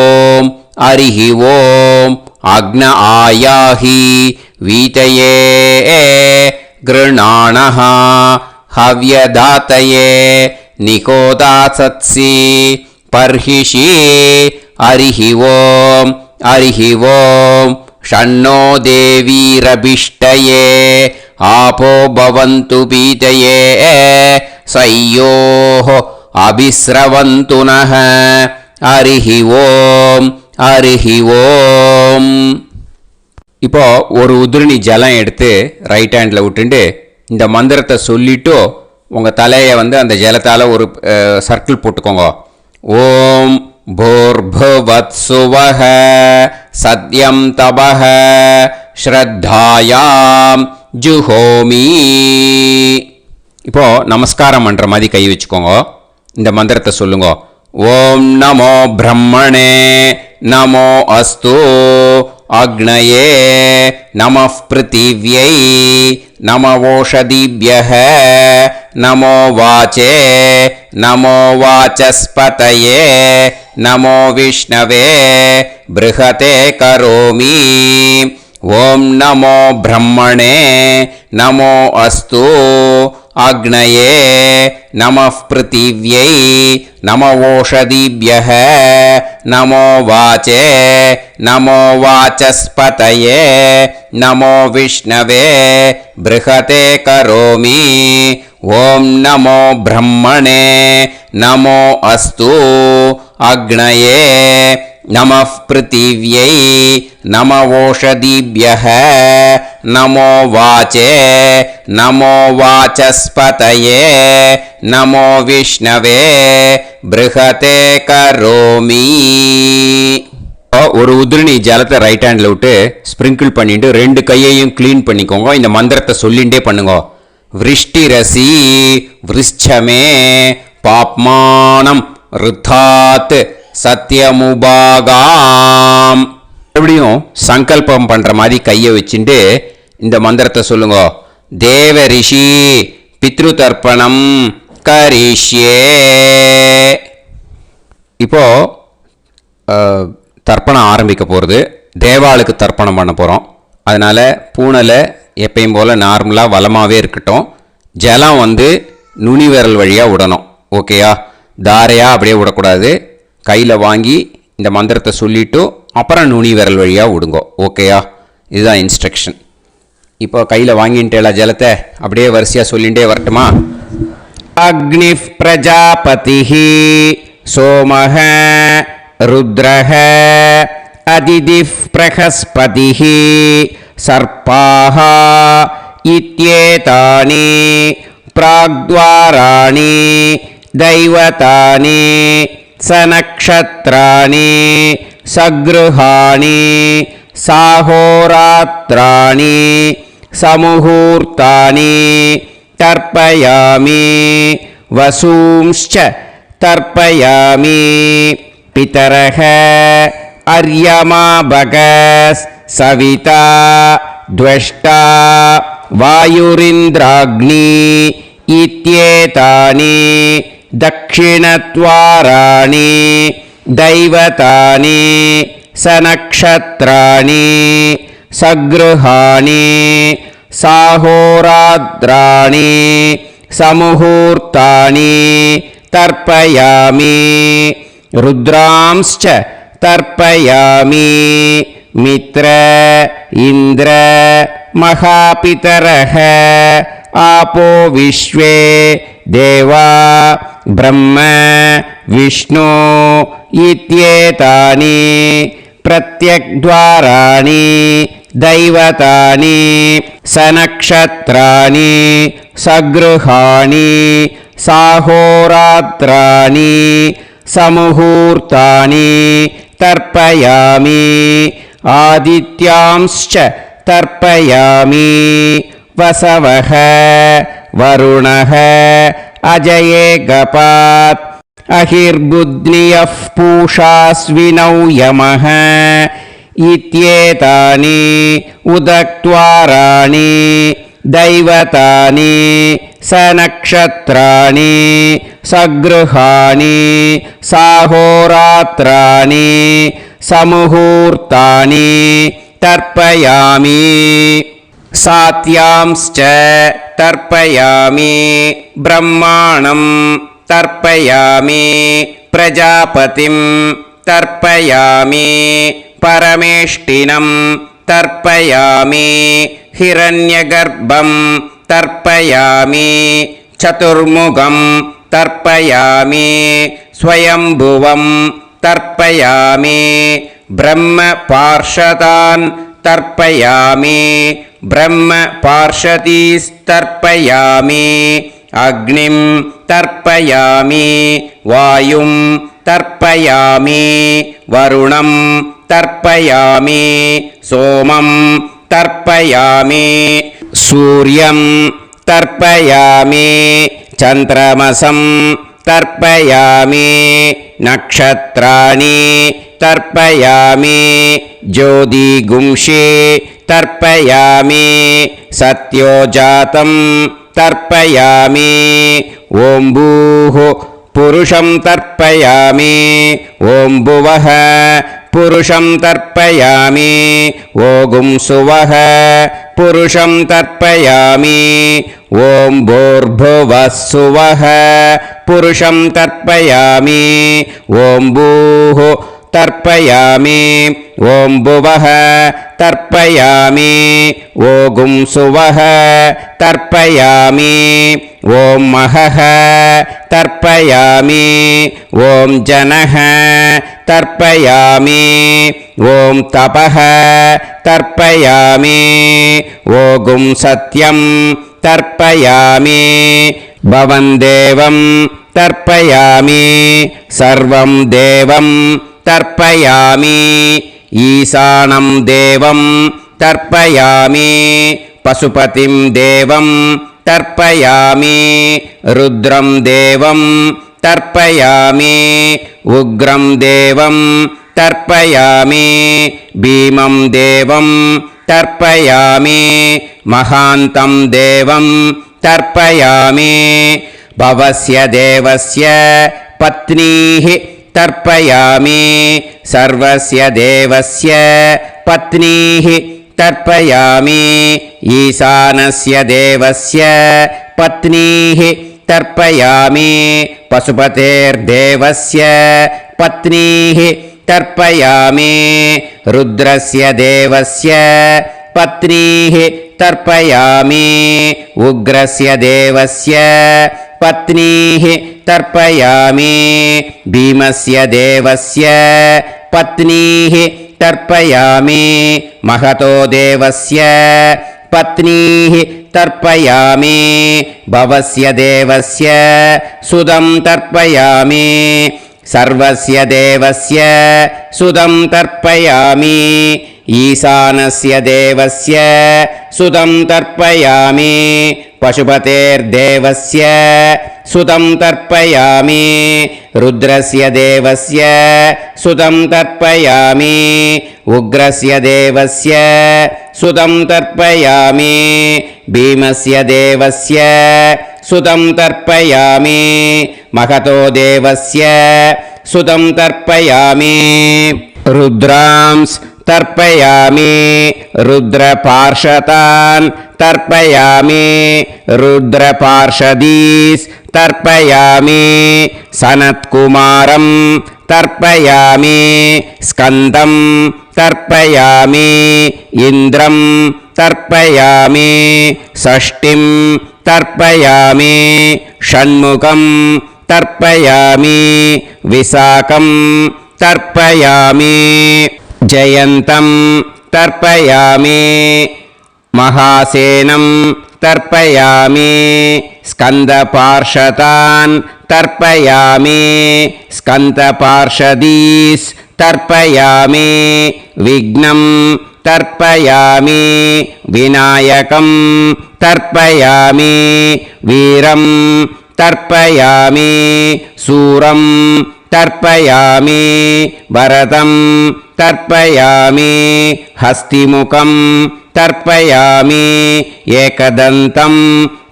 हरिः ॐ. अग्न आयाहि वीतये गृणाणः हव्यदातये निकोदासत्सि पर्हिषि. हरिः ॐ हरिः ॐ. षण्णो देवीरभिष्टये आपो भवन्तु पीतये सयोः अभिस्रवन्तु नः. हरिः ॐ हरिः ॐ. இப்போ ஒரு உதிரணி ஜலம் எடுத்து ரைட் ஹேண்டில் விட்டுட்டு இந்த மந்திரத்தை சொல்லிவிட்டு உங்கள் தலையை அந்த ஜலத்தால் ஒரு சர்க்கிள் போட்டுக்கோங்க. ஓம் பூர்புவத்சுவஹ சத்யம் தபஹ ஸ்ரத்தாயாம் ஜுஹோமி. இப்போது நமஸ்காரம் பண்ணுற மாதிரி கை வச்சுக்கோங்க. இந்த மந்திரத்தை சொல்லுங்க. ஓம் நமோ பிரம்மணே நமோ அஸ்து अग्नये नमः पृथिव्यै नमो ओषधीभ्यः नमो वाचे नमो वाचस्पतये नमो विष्णवे बृहते करोमि ॐ नमो ब्रह्मणे नमो अस्तु अग्नये नमः पृथिव्यै नमो ओषधीभ्यः नमो वाचे नमो वाचस्पतये नमो विष्णवे बृहते करोमि ॐ नमो ब्रह्मणे नमो अस्तु अग्नये नमः पृथिव्यै नमो ओषधीभ्यः नमो वाचे नमो वाचस्पतये नमो विष्णवे बृहते करोमि ஒரு உதிரணி ஜலத்தை ரைட் ஹேண்டில் விட்டு ஸ்ப்ரிங்கிள் பண்ணிட்டு ரெண்டு கையையும் க்ளீன் பண்ணிக்கோங்க. இந்த மந்திரத்தை சொல்லிகிட்டே பண்ணுங்க. விருஷ்டிரசி விருஷ்சமே பாப்மானம் ருத்தாத் சத்யமுபாகாம். மறுபடியும் சங்கல்பம் பண்ணுற மாதிரி கையை வச்சுட்டு இந்த மந்திரத்தை சொல்லுங்க. தேவ ரிஷி பித்ரு தர்ப்பணம் கரிஷ்யே. இப்போது தர்ப்பணம் ஆரம்பிக்க போகிறது. தேவாளுக்கு தர்ப்பணம் பண்ண போகிறோம். அதனால் பூனலை எப்பயும் போல் நார்மலாக வளமாகவே இருக்கட்டும். ஜலம் நுனி விரல் வழியாக விடணும். ஓகேயா? தாரையாக அப்படியே விடக்கூடாது. கையில் வாங்கி இந்த மந்திரத்தை சொல்லிவிட்டு அப்புறம் நுனி விரல் வழியாக விடுங்கோ. ஓகேயா? இதுதான் இன்ஸ்ட்ரக்ஷன். இப்போ கையில் வாங்கிட்டேல ஜலத்தை அப்படியே வரிசையாக சொல்லிகிட்டே வரட்டுமா? அக்னி பிரஜாபதி சோமஹ ருத்ரஹ அதிதி பிரகஸ்பதி சர்பாஹ இத்யேதானி பிராக்த்வாராணி தைவதானி சநக்ஷத்ராணி சக்ருஹாணி சாஹோராத்ராணி சமுஹூர்த்தானி தர்ப்பயாமி வசூம்ச்ச தர்ப்பயாமி பிதரஹ அர்யமா பகஸ் சவிதா த்வஷ்டா வாயுரிந்திராக்னி இத்யேதானி தக்ஷிணத்வாராணி தைவதானி சநக்ஷத்ராணி சக்ருஹாணி சாஹோராத்ராணி சமுஹூர்த்தானி தர்ப்பயாமி ருத்ராம்ஸ்ச தர்ப்பயாமி மித்ர இந்திர மகாபிதரஹ ஆபோ விஸ்வே தேவா பிரம்ம விஷ்ணு இத்யேதானி பிரத்யக்த்வாராணி தைவதானி சநக்ஷத்ராணி சக்ருஹாணி சாஹோராத்ராணி சமுஹூர்த்தானி தர்ப்பயாமி ஆதித்யாம்ஸ்ச தர்ப்பயாமி வசவஹ வருணஹ அஜயே கபாத் அஹிர்புத்னியஃப் பூஷாஸ்வினௌ யமஹ இத்யேதானி உதக்த்வாராணி தைவதானி சநக்ஷத்ராணி சக்ருஹாணி சாஹோராத்ராணி சமுஹூர்த்தானி தர்ப்பயாமி சாத்யாம்ஸ்ச தர்ப்பயாமி பிரம்மாணம் தர்ப்பயாமி பிரஜாபதிம் தர்ப்பயாமி பரமேஷ்டினம் தர்ப்பயாமி ஹிரண்யகர்ப்பம் தர்ப்பயாமி சதுர்முகம் தர்ப்பயாமி ஸ்வயம்புவம் தர்ப்பயாமி பிரம்ம பார்ஷதான் தர்ப்பயாமி பிரம்ம பார்ஷதீஸ்தர்ப்பயாமி அக்னிம் தர்ப்பயாமி வாயும் தர்ப்பயாமி வருணம் தர்ப்பயாமி சோமம் தர்ப்பயாமி சூர்யம் தர்ப்பயாமி சந்திரமசம் தர்ப்பயாமி நக்ஷத்ராணி तर्पयामि ज्योतिगुंषे तर्पयामि सत्योजातं तर्पयामि ॐ भूः पुरुषं तर्पयामि ॐ भुवः पुरुषं तर्पयामि ॐ सुवः पुरुषं तर्पयामि ॐ भूर्भुवः सुवः पुरुषं तर्पयामि ॐ भूः तर्पयामि ॐ भुवः तर्पयामि ॐ सुवः तर्पयामि ॐ महः तर्पयामि ॐ जनः तर्पयामि ॐ तपः तर्पयामि ॐ सत्यं तर्पयामि भवं देवं तर्पयामि सर्वं देवं तर्पयामि ईशानं देवं तर्पयामि पशुपतिं देवं तर्पयामि रुद्रं देवं तर्पयामि उग्रं देवं तर्पयामि भीमं देवं तर्पयामि महान्तं देवं तर्पयामि भवस्य देवस्य पत्नीः तर्पयामि सर्वस्य देवस्य पत्नीः तर्पयामि ईशानस्य देवस्य पत्नीः तर्पयामि पशुपतेर्देवस्य पत्नीः तर्पयामि रुद्रस्य देवस्य पत्नीः तर्पयामि उग्रस्य देवस्य पत्नीः तर्पयामि भीमस्य देवस्य पत्नीः तर्पयामि महतो देवस्य पत्नीः तर्पयामि भवस्य देवस्य सुदं तर्पयामि सर्वस्य देवस्य सुदं तर्पयामि ईशानस्य देवस्य सुदं तर्पयामि पशुपतेर्देवस्य सुदं तर्पयामि रुद्रस्य देवस्य सुदं तर्पयामि उग्रस्य देवस्य सुदं तर्पयामि भीमस्य देवस्य सुदं तर्पयामि महतो देवस्य सुदं तर्पयामि रुद्रांस् तर्पयामि रुद्रपार्षदान् तर्पयामि रुद्रपार्षदीस् तर्पयामि सनत्कुमारं तर्पयामि स्कन्दं तर्पयामि इन्द्रं तर्पयामि षष्टिं तर्पयामि षण्मुखं तर्पयामि विशाखं तर्पयामि जयन्तं तर्पयामि महासेनं तर्पयामि स्कन्दपार्षदान् तर्पयामि स्कन्दपार्षदीस् तर्पयामि विघ्नं तर्पयामि विनायकं तर्पयामि वीरं तर्पयामि सूरं तर्पयामि वरदं तर्पयामि हस्तिमुखं तर्पयामि एकदन्तं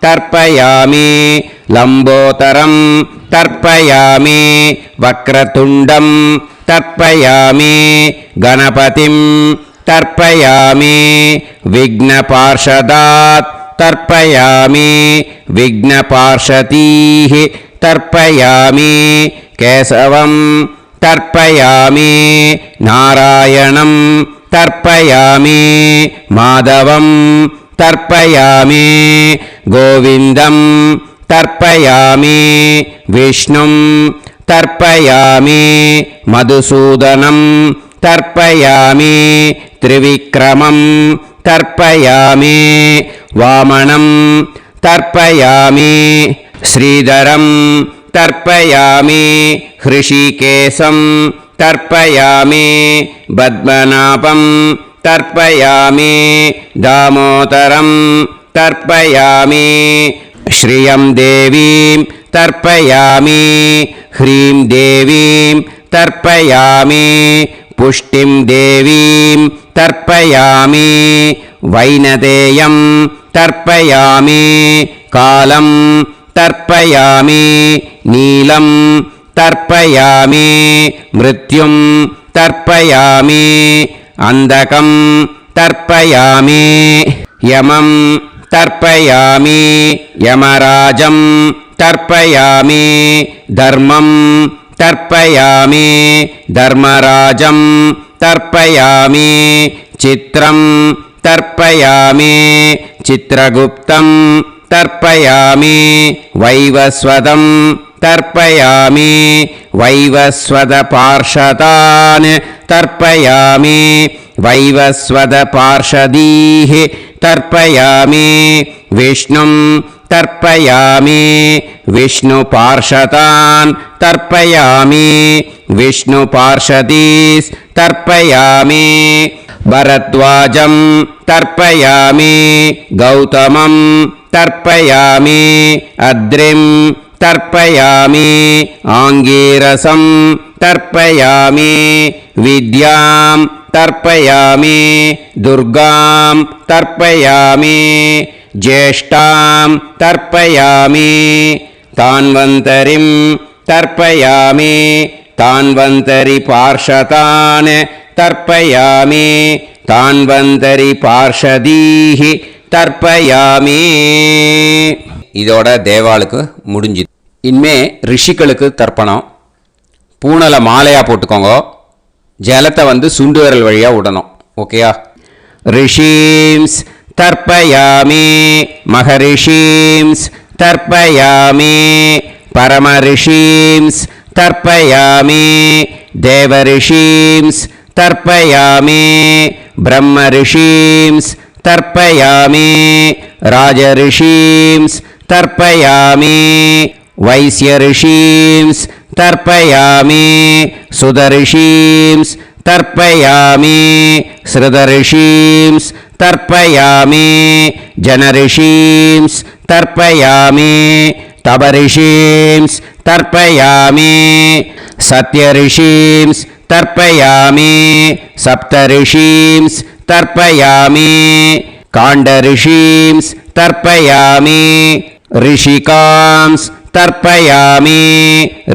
तर्पयामि लम्बोदरं तर्पयामि वक्रतुण्डं तर्पयामि गणपतिं तर्पयामि विघ्नपार्षदात् तर्पयामि विघ्नपार्षदीः तर्पयामि केशवं तर्पयामि नारायणं तर्पयामि माधवं तर्पयामि गोविन्दं तर्पयामि विष्णुं तर्पयामि मधुसूदनं तर्पयामि त्रिविक्रमं तर्पयामि वामनं तर्पयामि श्रीधरं तर्पयामि हृषिकेशं तर्पयामि पद्मनाभं तर्पयामि दामोदरं तर्पयामि श्रियं देवीं तर्पयामि ह्रीं देवीं तर्पयामि पुष्टिं देवीं तर्पयामि वैनतेयं तर्पयामि कालं तर्पयामि नीलं तर्पयामि मृत्युं तर्पयामि अन्धकं तर्पयामि यमं तर्पयामि यमराजं तर्पयामि धर्मं तर्पयामि धर्मराजं तर्पयामि चित्रं तर्पयामि चित्रगुप्तं तर्पयामि वैवस्वतं तर्पयामि वैवस्वतपार्षदान् तर्पयामि वैवस्वतपार्षदीः तर्पयामि विष्णुं तर्पयामि विष्णुपार्षदान् तर्पयामि विष्णुपार्षदीस् तर्पयामि भरद्वाजं तर्पयामि गौतमं तर्पयामि अद्रिं तर्पयामि आङ्गीरसं तर्पयामि विद्यां तर्पयामि दुर्गां तर्पयामि ज्येष्ठां तर्पयामि तान्वन्तरिं तर्पयामि तान्वन्तरिपार्षदान् तर्पयामि तान्वन्तरिपार्षदीः தர்ப்பயாமி. இதோட தேவாளுக்கு முடிஞ்சுது. இனிமே ரிஷிகளுக்கு தர்ப்பணம். பூனலை மாலையாக போட்டுக்கோங்க. ஜலத்தை சுண்டு விரல் வழியாக விடணும். ஓகேயா? ரிஷீம்ஸ் தர்ப்பயாமி மகரிஷீம்ஸ் தர்ப்பயாமி பரமரிஷீம்ஸ் தர்ப்பயாமி தேவரிஷீம்ஸ் தர்ப்பயாமி பிரம்மரிஷீம்ஸ் तर्पयामि राजऋषींस् तर्पयामि वैश्यऋषींस् तर्पयामि सुदऋषींस् तर्पयामि श्रुतऋषींस् तर्पयामि जनऋषींस् तर्पयामि तपऋषींस् तर्पयामि सत्यऋषींस् तर्पयामि सप्तऋषींस् तर्पयामि काण्डऋषींस् तर्पयामि ऋषिकांस् तर्पयामि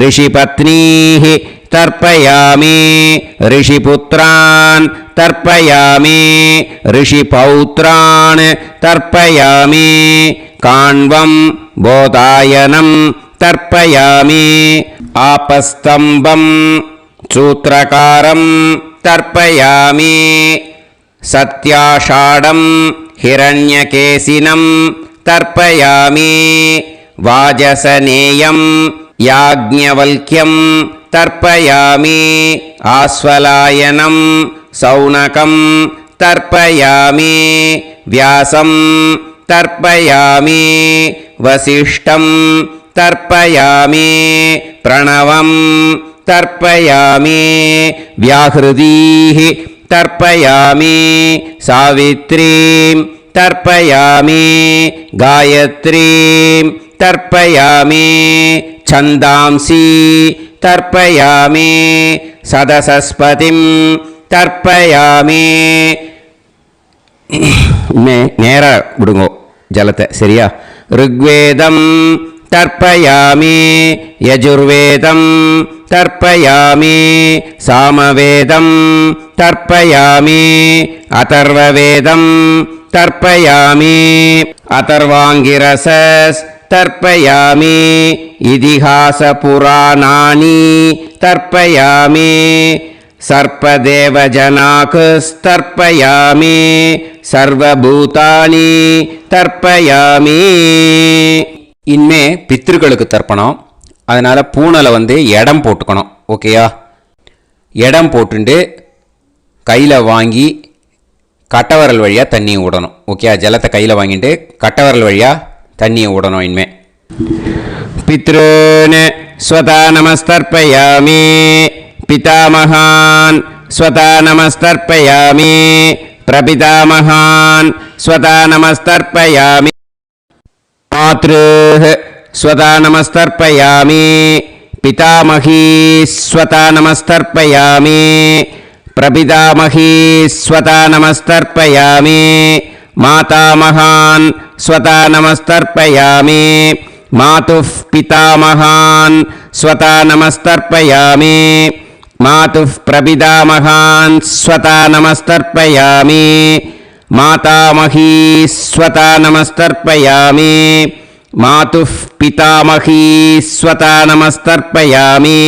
ऋषिपत्नीः तर्पयामि ऋषिपुत्रान् तर्पयामि ऋषिपौत्रान् तर्पयामि काण्वं बोधायनं तर्पयामि आपस्तम्भं सूत्रकारं तर्पयामि सत्याषाढं हिरण्यकेशिनं तर्पयामि वाजसनेयं याज्ञवल्क्यं तर्पयामि आस्वलायनं सौनकं तर्पयामि व्यासं तर्पयामि वसिष्ठं तर्पयामि प्रणवं तर्पयामि व्याहृतीः तर्पयामि सावित्रीं तर्पयामि गायत्रीं तर्पयामि छन्दांसि तर्पयामि सदसस्पतिं तर्पयामि. நேரா விடுங்கோ ஜலத்தை. சரியா? ऋग्वेदं तर्पयामि यजुर्वेदं तर्पयामि सामवेदं तर्पयामि अथर्ववेदं तर्पयामि अथर्वाङ्गिरसस् तर्पयामि इतिहासपुराणानि तर्पयामि सर्पदेवजनाकस्तर्पयामि सर्वभूतानि तर्पयामि. இனிமே பித்ருக்களுக்கு தர்ப்பணம். அதனால் பூனலை இடம் போட்டுக்கணும். ஓகேயா? இடம் போட்டுண்டு கையில் வாங்கி கட்டவரல் வழியாக தண்ணியை விடணும். ஓகேயா? ஜலத்தை கையில் வாங்கிட்டு கட்டவரல் வழியாக தண்ணியை விடணும். இனிமே பித்ருன்னு ஸ்வதா நமஸ்தர்ப்பயாமி பிதாமகான் ஸ்வதா நமஸ்தர்ப்பயாமி பிரபிதாமகான் ஸ்வதா நமஸ்தர்ப்பயாமி मातृः स्वदा नमस्तर्पयामि पितामही स्वता नमस्तर्पयामि प्रपितामही स्वता नमस्तर्पयामि मातामहान् स्वता नमस्तर्पयामि मातुः पितामहान् स्वता नमस्तर्पयामि मातुः प्रपितामहान् स्वता नमस्तर्पयामि मातामही स्वता नमस्तर्पयामि मातुः पितामही स्वता नमस्तर्पयामि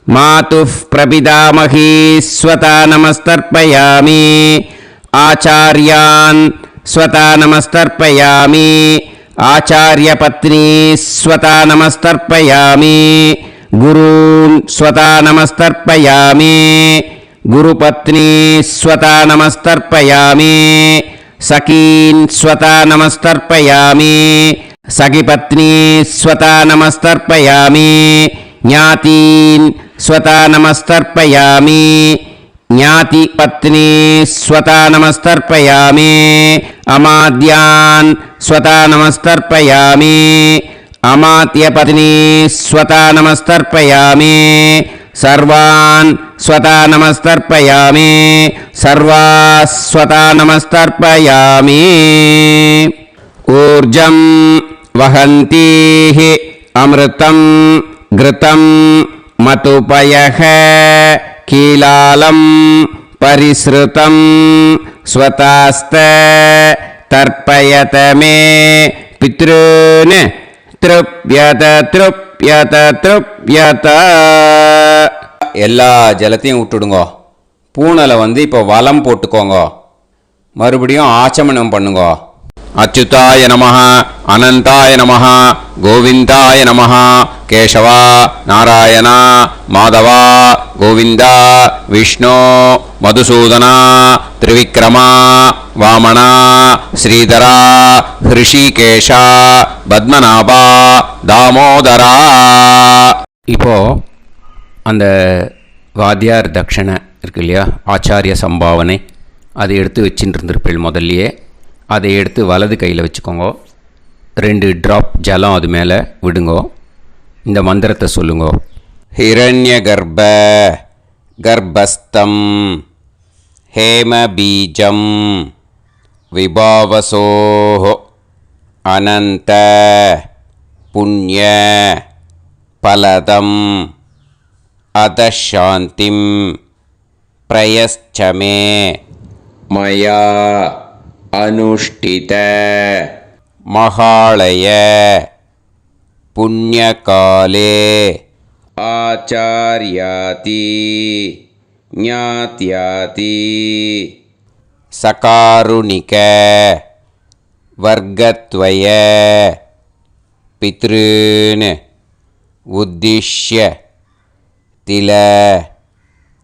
मातुः प्रपितामही स्वता नमस्तर्पयामि आचार्यान् स्वता नमस्तर्पयामि आचार्यपत्नी स्वता नमस्तर्पयामि गुरून् स्वता नमस्तर्पयामि गुरुपत्नी स्वता नमस्तर्पयामि सखीन् स्वता नमस्तर्पयामि सखिपत्नी स्वता नमस्तर्पयामि ज्ञातीन् स्वता नमस्तर्पयामि ज्ञातिपत्नी स्वता नमस्तर्पयामि अमाद्यान् स्वता नमस्तर्पयामि अमात्यपत्नी स्वता नमस्तर्पयामि सर्वान् स्वता नमस्तर्पयामि सर्वाः स्वता नमस्तर्पयामि ऊर्जं वहन्तीः अमृतं घृतं मतुपयः कीलालं परिसृतं स्वतास्त तर्पयत मे पितॄन् तृप्यत तृप्यत तृप्यत எல்லா ஜலத்தையும் விட்டுடுங்கோ. பூனலை வந்து இப்போ வலம் போட்டுக்கோங்க. மறுபடியும் ஆச்சமனம் பண்ணுங்கோ. அச்சுதாய நமஹ அனந்தாய நமஹ கோவிந்தாய நமஹ கேசவா நாராயணா மாதவா கோவிந்தா விஷ்ணு மதுசூதனா திரிவிக்ரமா வாமனா ஸ்ரீதரா ஹிருஷிகேஷா பத்மநாபா தாமோதரா. இப்போ அந்த வாத்தியார் தட்சணை இருக்கு இல்லையா, ஆச்சாரிய சம்பாவனை, அதை எடுத்து வச்சுட்டு இருந்திருப்பேள் முதல்லையே. அதை எடுத்து வலது கையில் வச்சுக்கோங்க. 2 ட்ராப் ஜலம் அது மேலே விடுங்கோ. இந்த மந்திரத்தை சொல்லுங்கோ. ஹிரண்ய கர்ப்ப கர்ப்பஸ்தம் ஹேமபீஜம் விபாவசோஹ அனந்த புண்ணிய பலதம் அதசாந்திம் பிரயச்சமே மயா அனுஷ்டித மகாளய புண்ணியகாலே ஆச்சார்யாதி ஞாத்யாதி சகாருணிக வர்க்கத்வய பித்ருன் உத்திஷ்ய தில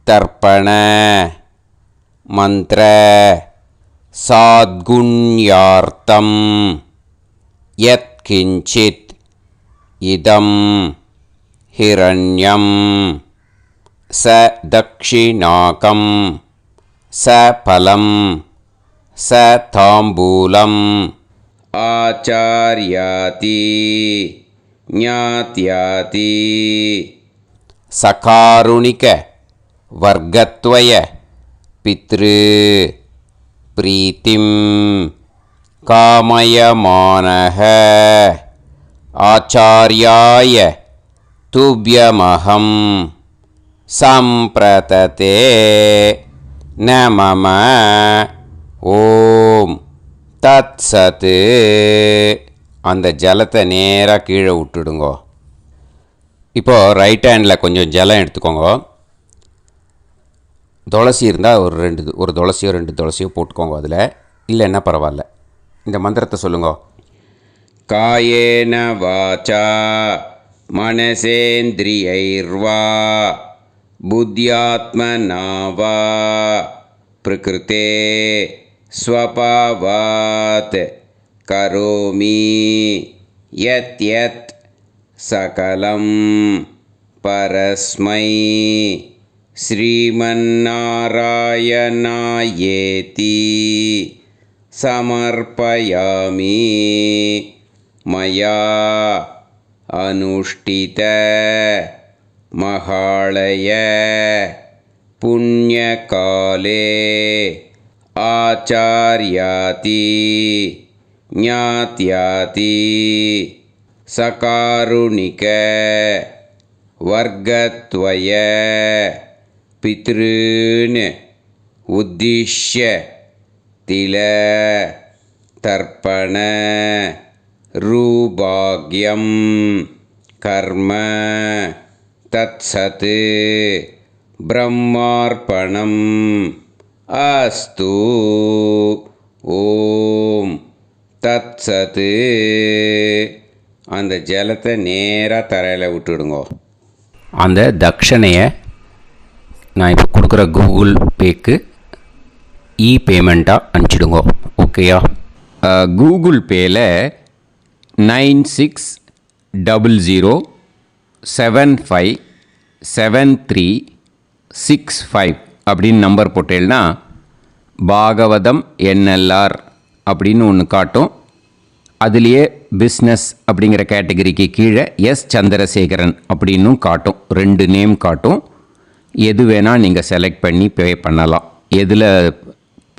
தர்ப்பண மந்திர சாத்குண்யார்த்தம் யத்கிஞ்சித் இதம் ஹிரண்யம் ச தக்ஷிணாகம் ச பலம் ச தாம்பூலம் ஆச்சார்யாதி ஞாத்யாதி சகாருணிக வர்க்கத்வய பித்ரு பிரீத்திம் காமயமானஹ ஆச்சார்யாய துப்யமஹம் சம்பிரததே நமம ஓம் தத் சத். அந்த ஜலத்தை நேராக கீழே விட்டுடுங்கோ. இப்போது ரைட் ஹேண்டில் கொஞ்சம் ஜலம் எடுத்துக்கோங்க. துளசி இருந்தால் ஒரு துளசியோ 2 துளசியோ போட்டுக்கோங்க. அதில் இல்லைன்னா பரவாயில்ல. இந்த மந்திரத்தை சொல்லுங்க. காயேன வாச்சா மனசேந்திரியைர்வா புத்தியாத்மனா வா பிரகிருதே ஸ்வபாவாத் கரோமி யத் யத் சகலம் பரஸ்மை ஸ்ரீமன்னாராயணாயேதி சமர்ப்பயாமி மயா அனுஷ்டித மகாளய புண்ணியகாலே ஆச்சார்யாதி ஞாத்யாதி சகாருணிக வர்க்கத்வய பித்ருன் உத்திஷ்ய தில தர்ப்பண ரூபாக்யம் கர்ம தத்சத் பிரம்மார்ப்பணம் அஸ்து. ஓம் தத்சத். அந்த ஜலத்தை நேராக தரையில் விட்டுடுங்கோ. அந்த தட்சணையை நான் இப்போ கொடுக்குற கூகுள் பேக்கு பேமெண்ட்டாக அனுப்பிச்சிடுங்கோ. ஓகேயா? கூகுள் பேயில் 9600757365 அப்படின்னு நம்பர் போட்டேன்னா பாகவதம் என்எல்ஆர் அப்படின்னு ஒன்று காட்டும். அதுலேயே பிஸ்னஸ் அப்படிங்கிற கேட்டகரிக்கு கீழே எஸ் சந்திரசேகரன் அப்படின்னும் காட்டும். 2 நேம் காட்டும். எது வேணால் நீங்கள் செலக்ட் பண்ணி பே பண்ணலாம். எதில்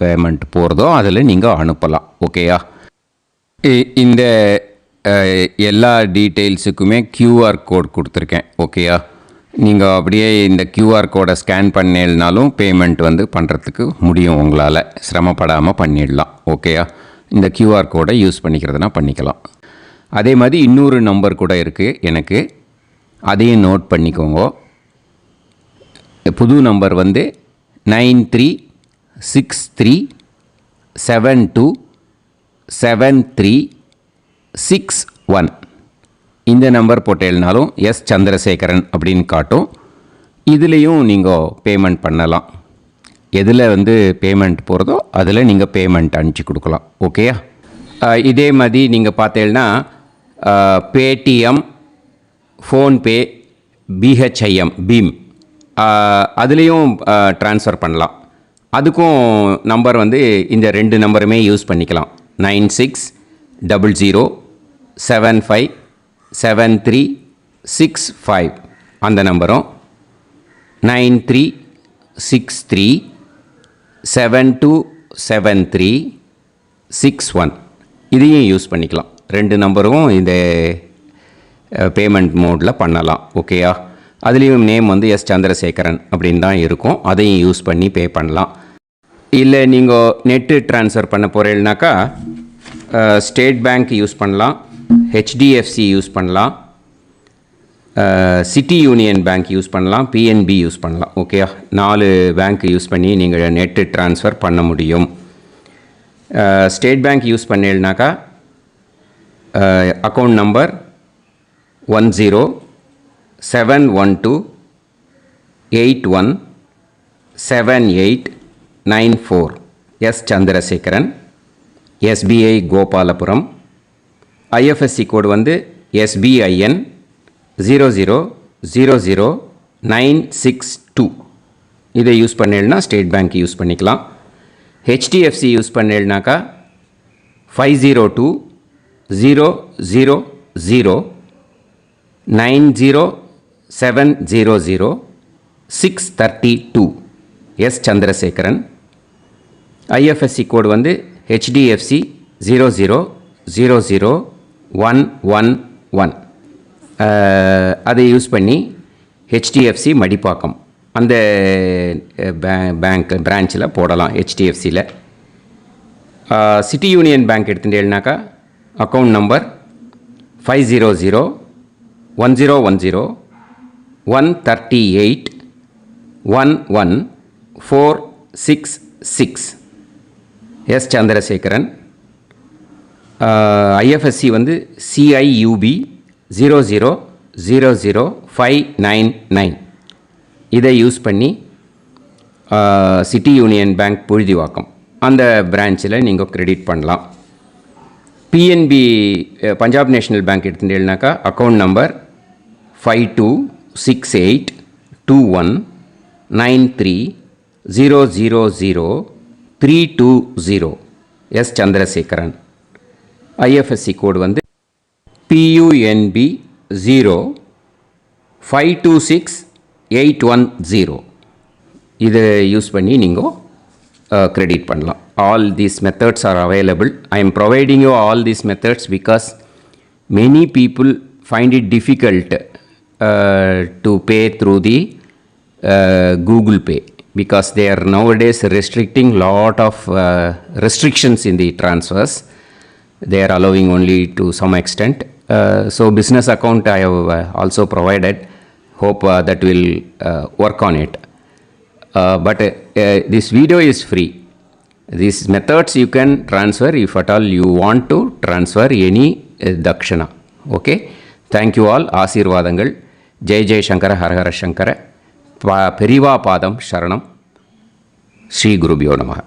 பேமெண்ட் போகிறதோ அதில் நீங்கள் அனுப்பலாம். ஓகேயா? இந்த எல்லா டீட்டெயில்ஸுக்குமே கியூஆர் கோட் கொடுத்துருக்கேன். ஓகேயா? நீங்கள் அப்படியே இந்த கியூஆர் கோடை ஸ்கேன் பண்ணினாலும் பேமெண்ட் பண்ணுறதுக்கு முடியும். உங்களால் சிரமப்படாமல் பண்ணிடலாம். ஓகேயா? இந்த கியூஆர் கோடை யூஸ் பண்ணிக்கிறதுனா பண்ணிக்கலாம். அதே மாதிரி இன்னொரு நம்பர் கூட இருக்குது எனக்கு. அதையும் நோட் பண்ணிக்கோங்க. புது நம்பர் 9363727361. இந்த நம்பர் போட்டேல்னாலும் எஸ் சந்திரசேகரன் அப்படின்னு காட்டும். இதுலேயும் நீங்கள் பேமெண்ட் பண்ணலாம். எதில் பேமெண்ட் போகிறதோ அதில் நீங்கள் பேமெண்ட் அனுப்பிச்சி கொடுக்கலாம். ஓகேயா? இதே மாதிரி நீங்கள் பார்த்தேன்னா பேடிஎம், ஃபோன்பே, பிஹெச்ஐஎம், பீம் அதுலேயும் ட்ரான்ஸ்ஃபர் பண்ணலாம். அதுக்கும் நம்பர் இந்த 2 நம்பருமே யூஸ் பண்ணிக்கலாம். 9600757365 அந்த நம்பரும் 9363727361 இதையும் யூஸ் பண்ணிக்கலாம். 2 நம்பரும் இந்த பேமெண்ட் மோடில் பண்ணலாம். ஓகேயா? அதுலேயும் நேம் எஸ் சந்திரசேகரன் அப்படின்னு தான் இருக்கும். அதையும் யூஸ் பண்ணி பே பண்ணலாம். இல்லை நீங்கள் நெட்டு ட்ரான்ஸ்ஃபர் பண்ண போகிறீங்கனாக்கா ஸ்டேட் பேங்க் யூஸ் பண்ணலாம், ஹெச்டிஎஃப்சி யூஸ் பண்ணலாம், சிட்டி யூனியன் பேங்க் யூஸ் பண்ணலாம், பிஎன்பி யூஸ் பண்ணலாம். ஓகேயா? 4 பேங்க் யூஸ் பண்ணி நீங்கள் நெட்டு ட்ரான்ஸ்ஃபர் பண்ண முடியும். ஸ்டேட் பேங்க் யூஸ் பண்ணீங்கனாக்கா account number 1071281789 S Chandrasekaran, SBI Gopalapuram. IFSC code SBIN 0000962. இதை யூஸ் பண்ணீங்கன்னா ஸ்டேட் பேங்க் யூஸ் பண்ணிக்கலாம். ஹெச்டிஎஃப்சி யூஸ் பண்ணீங்கனாக்கா 50200090700632 S Chandrasekaran. IFSC code HDFC 0000111. அதை யூஸ் பண்ணி ஹெச்டிஎஃப்சி மடிப்பாக்கம் அந்த பேங்க் பிரான்ச்சில் போடலாம். ஹெச்டிஎஃப்சியில் சிட்டி யூனியன் பேங்க் எடுத்துட்டேன்னாக்கா account number 5001010381146 S Chandrasekaran. IFSC CIUB 0000599. இதை யூஸ் பண்ணி சிட்டி யூனியன் பேங்க் புழுதிவாக்கம் அந்த பிரான்ச்சில் நீங்கள் கிரெடிட் பண்ணலாம். பிஎன்பி பஞ்சாப் நேஷ்னல் பேங்க் எடுத்துட்டீங்கன்னாக்கா account number 52682193000320 S Chandrasekaran. IFSC code PUNB 0526810 இதை யூஸ் பண்ணி நீங்கள் கிரெடிட் பண்ணலாம். All these methods are available. I am providing you all these methods because many people find it difficult to pay through the Google Pay because they are nowadays restricting lot of restrictions in the transfers. They are allowing only to some extent. So business account I have also provided. Hope that will work on it. But this video is free. These methods you can transfer if at all you want to transfer any dakshana. Okay. Thank you all. Aasirvadangal. Jai Jai Shankara Har Har Shankara. Periva பாதம் சரணம். ஸ்ரீ குருபியோ நமः.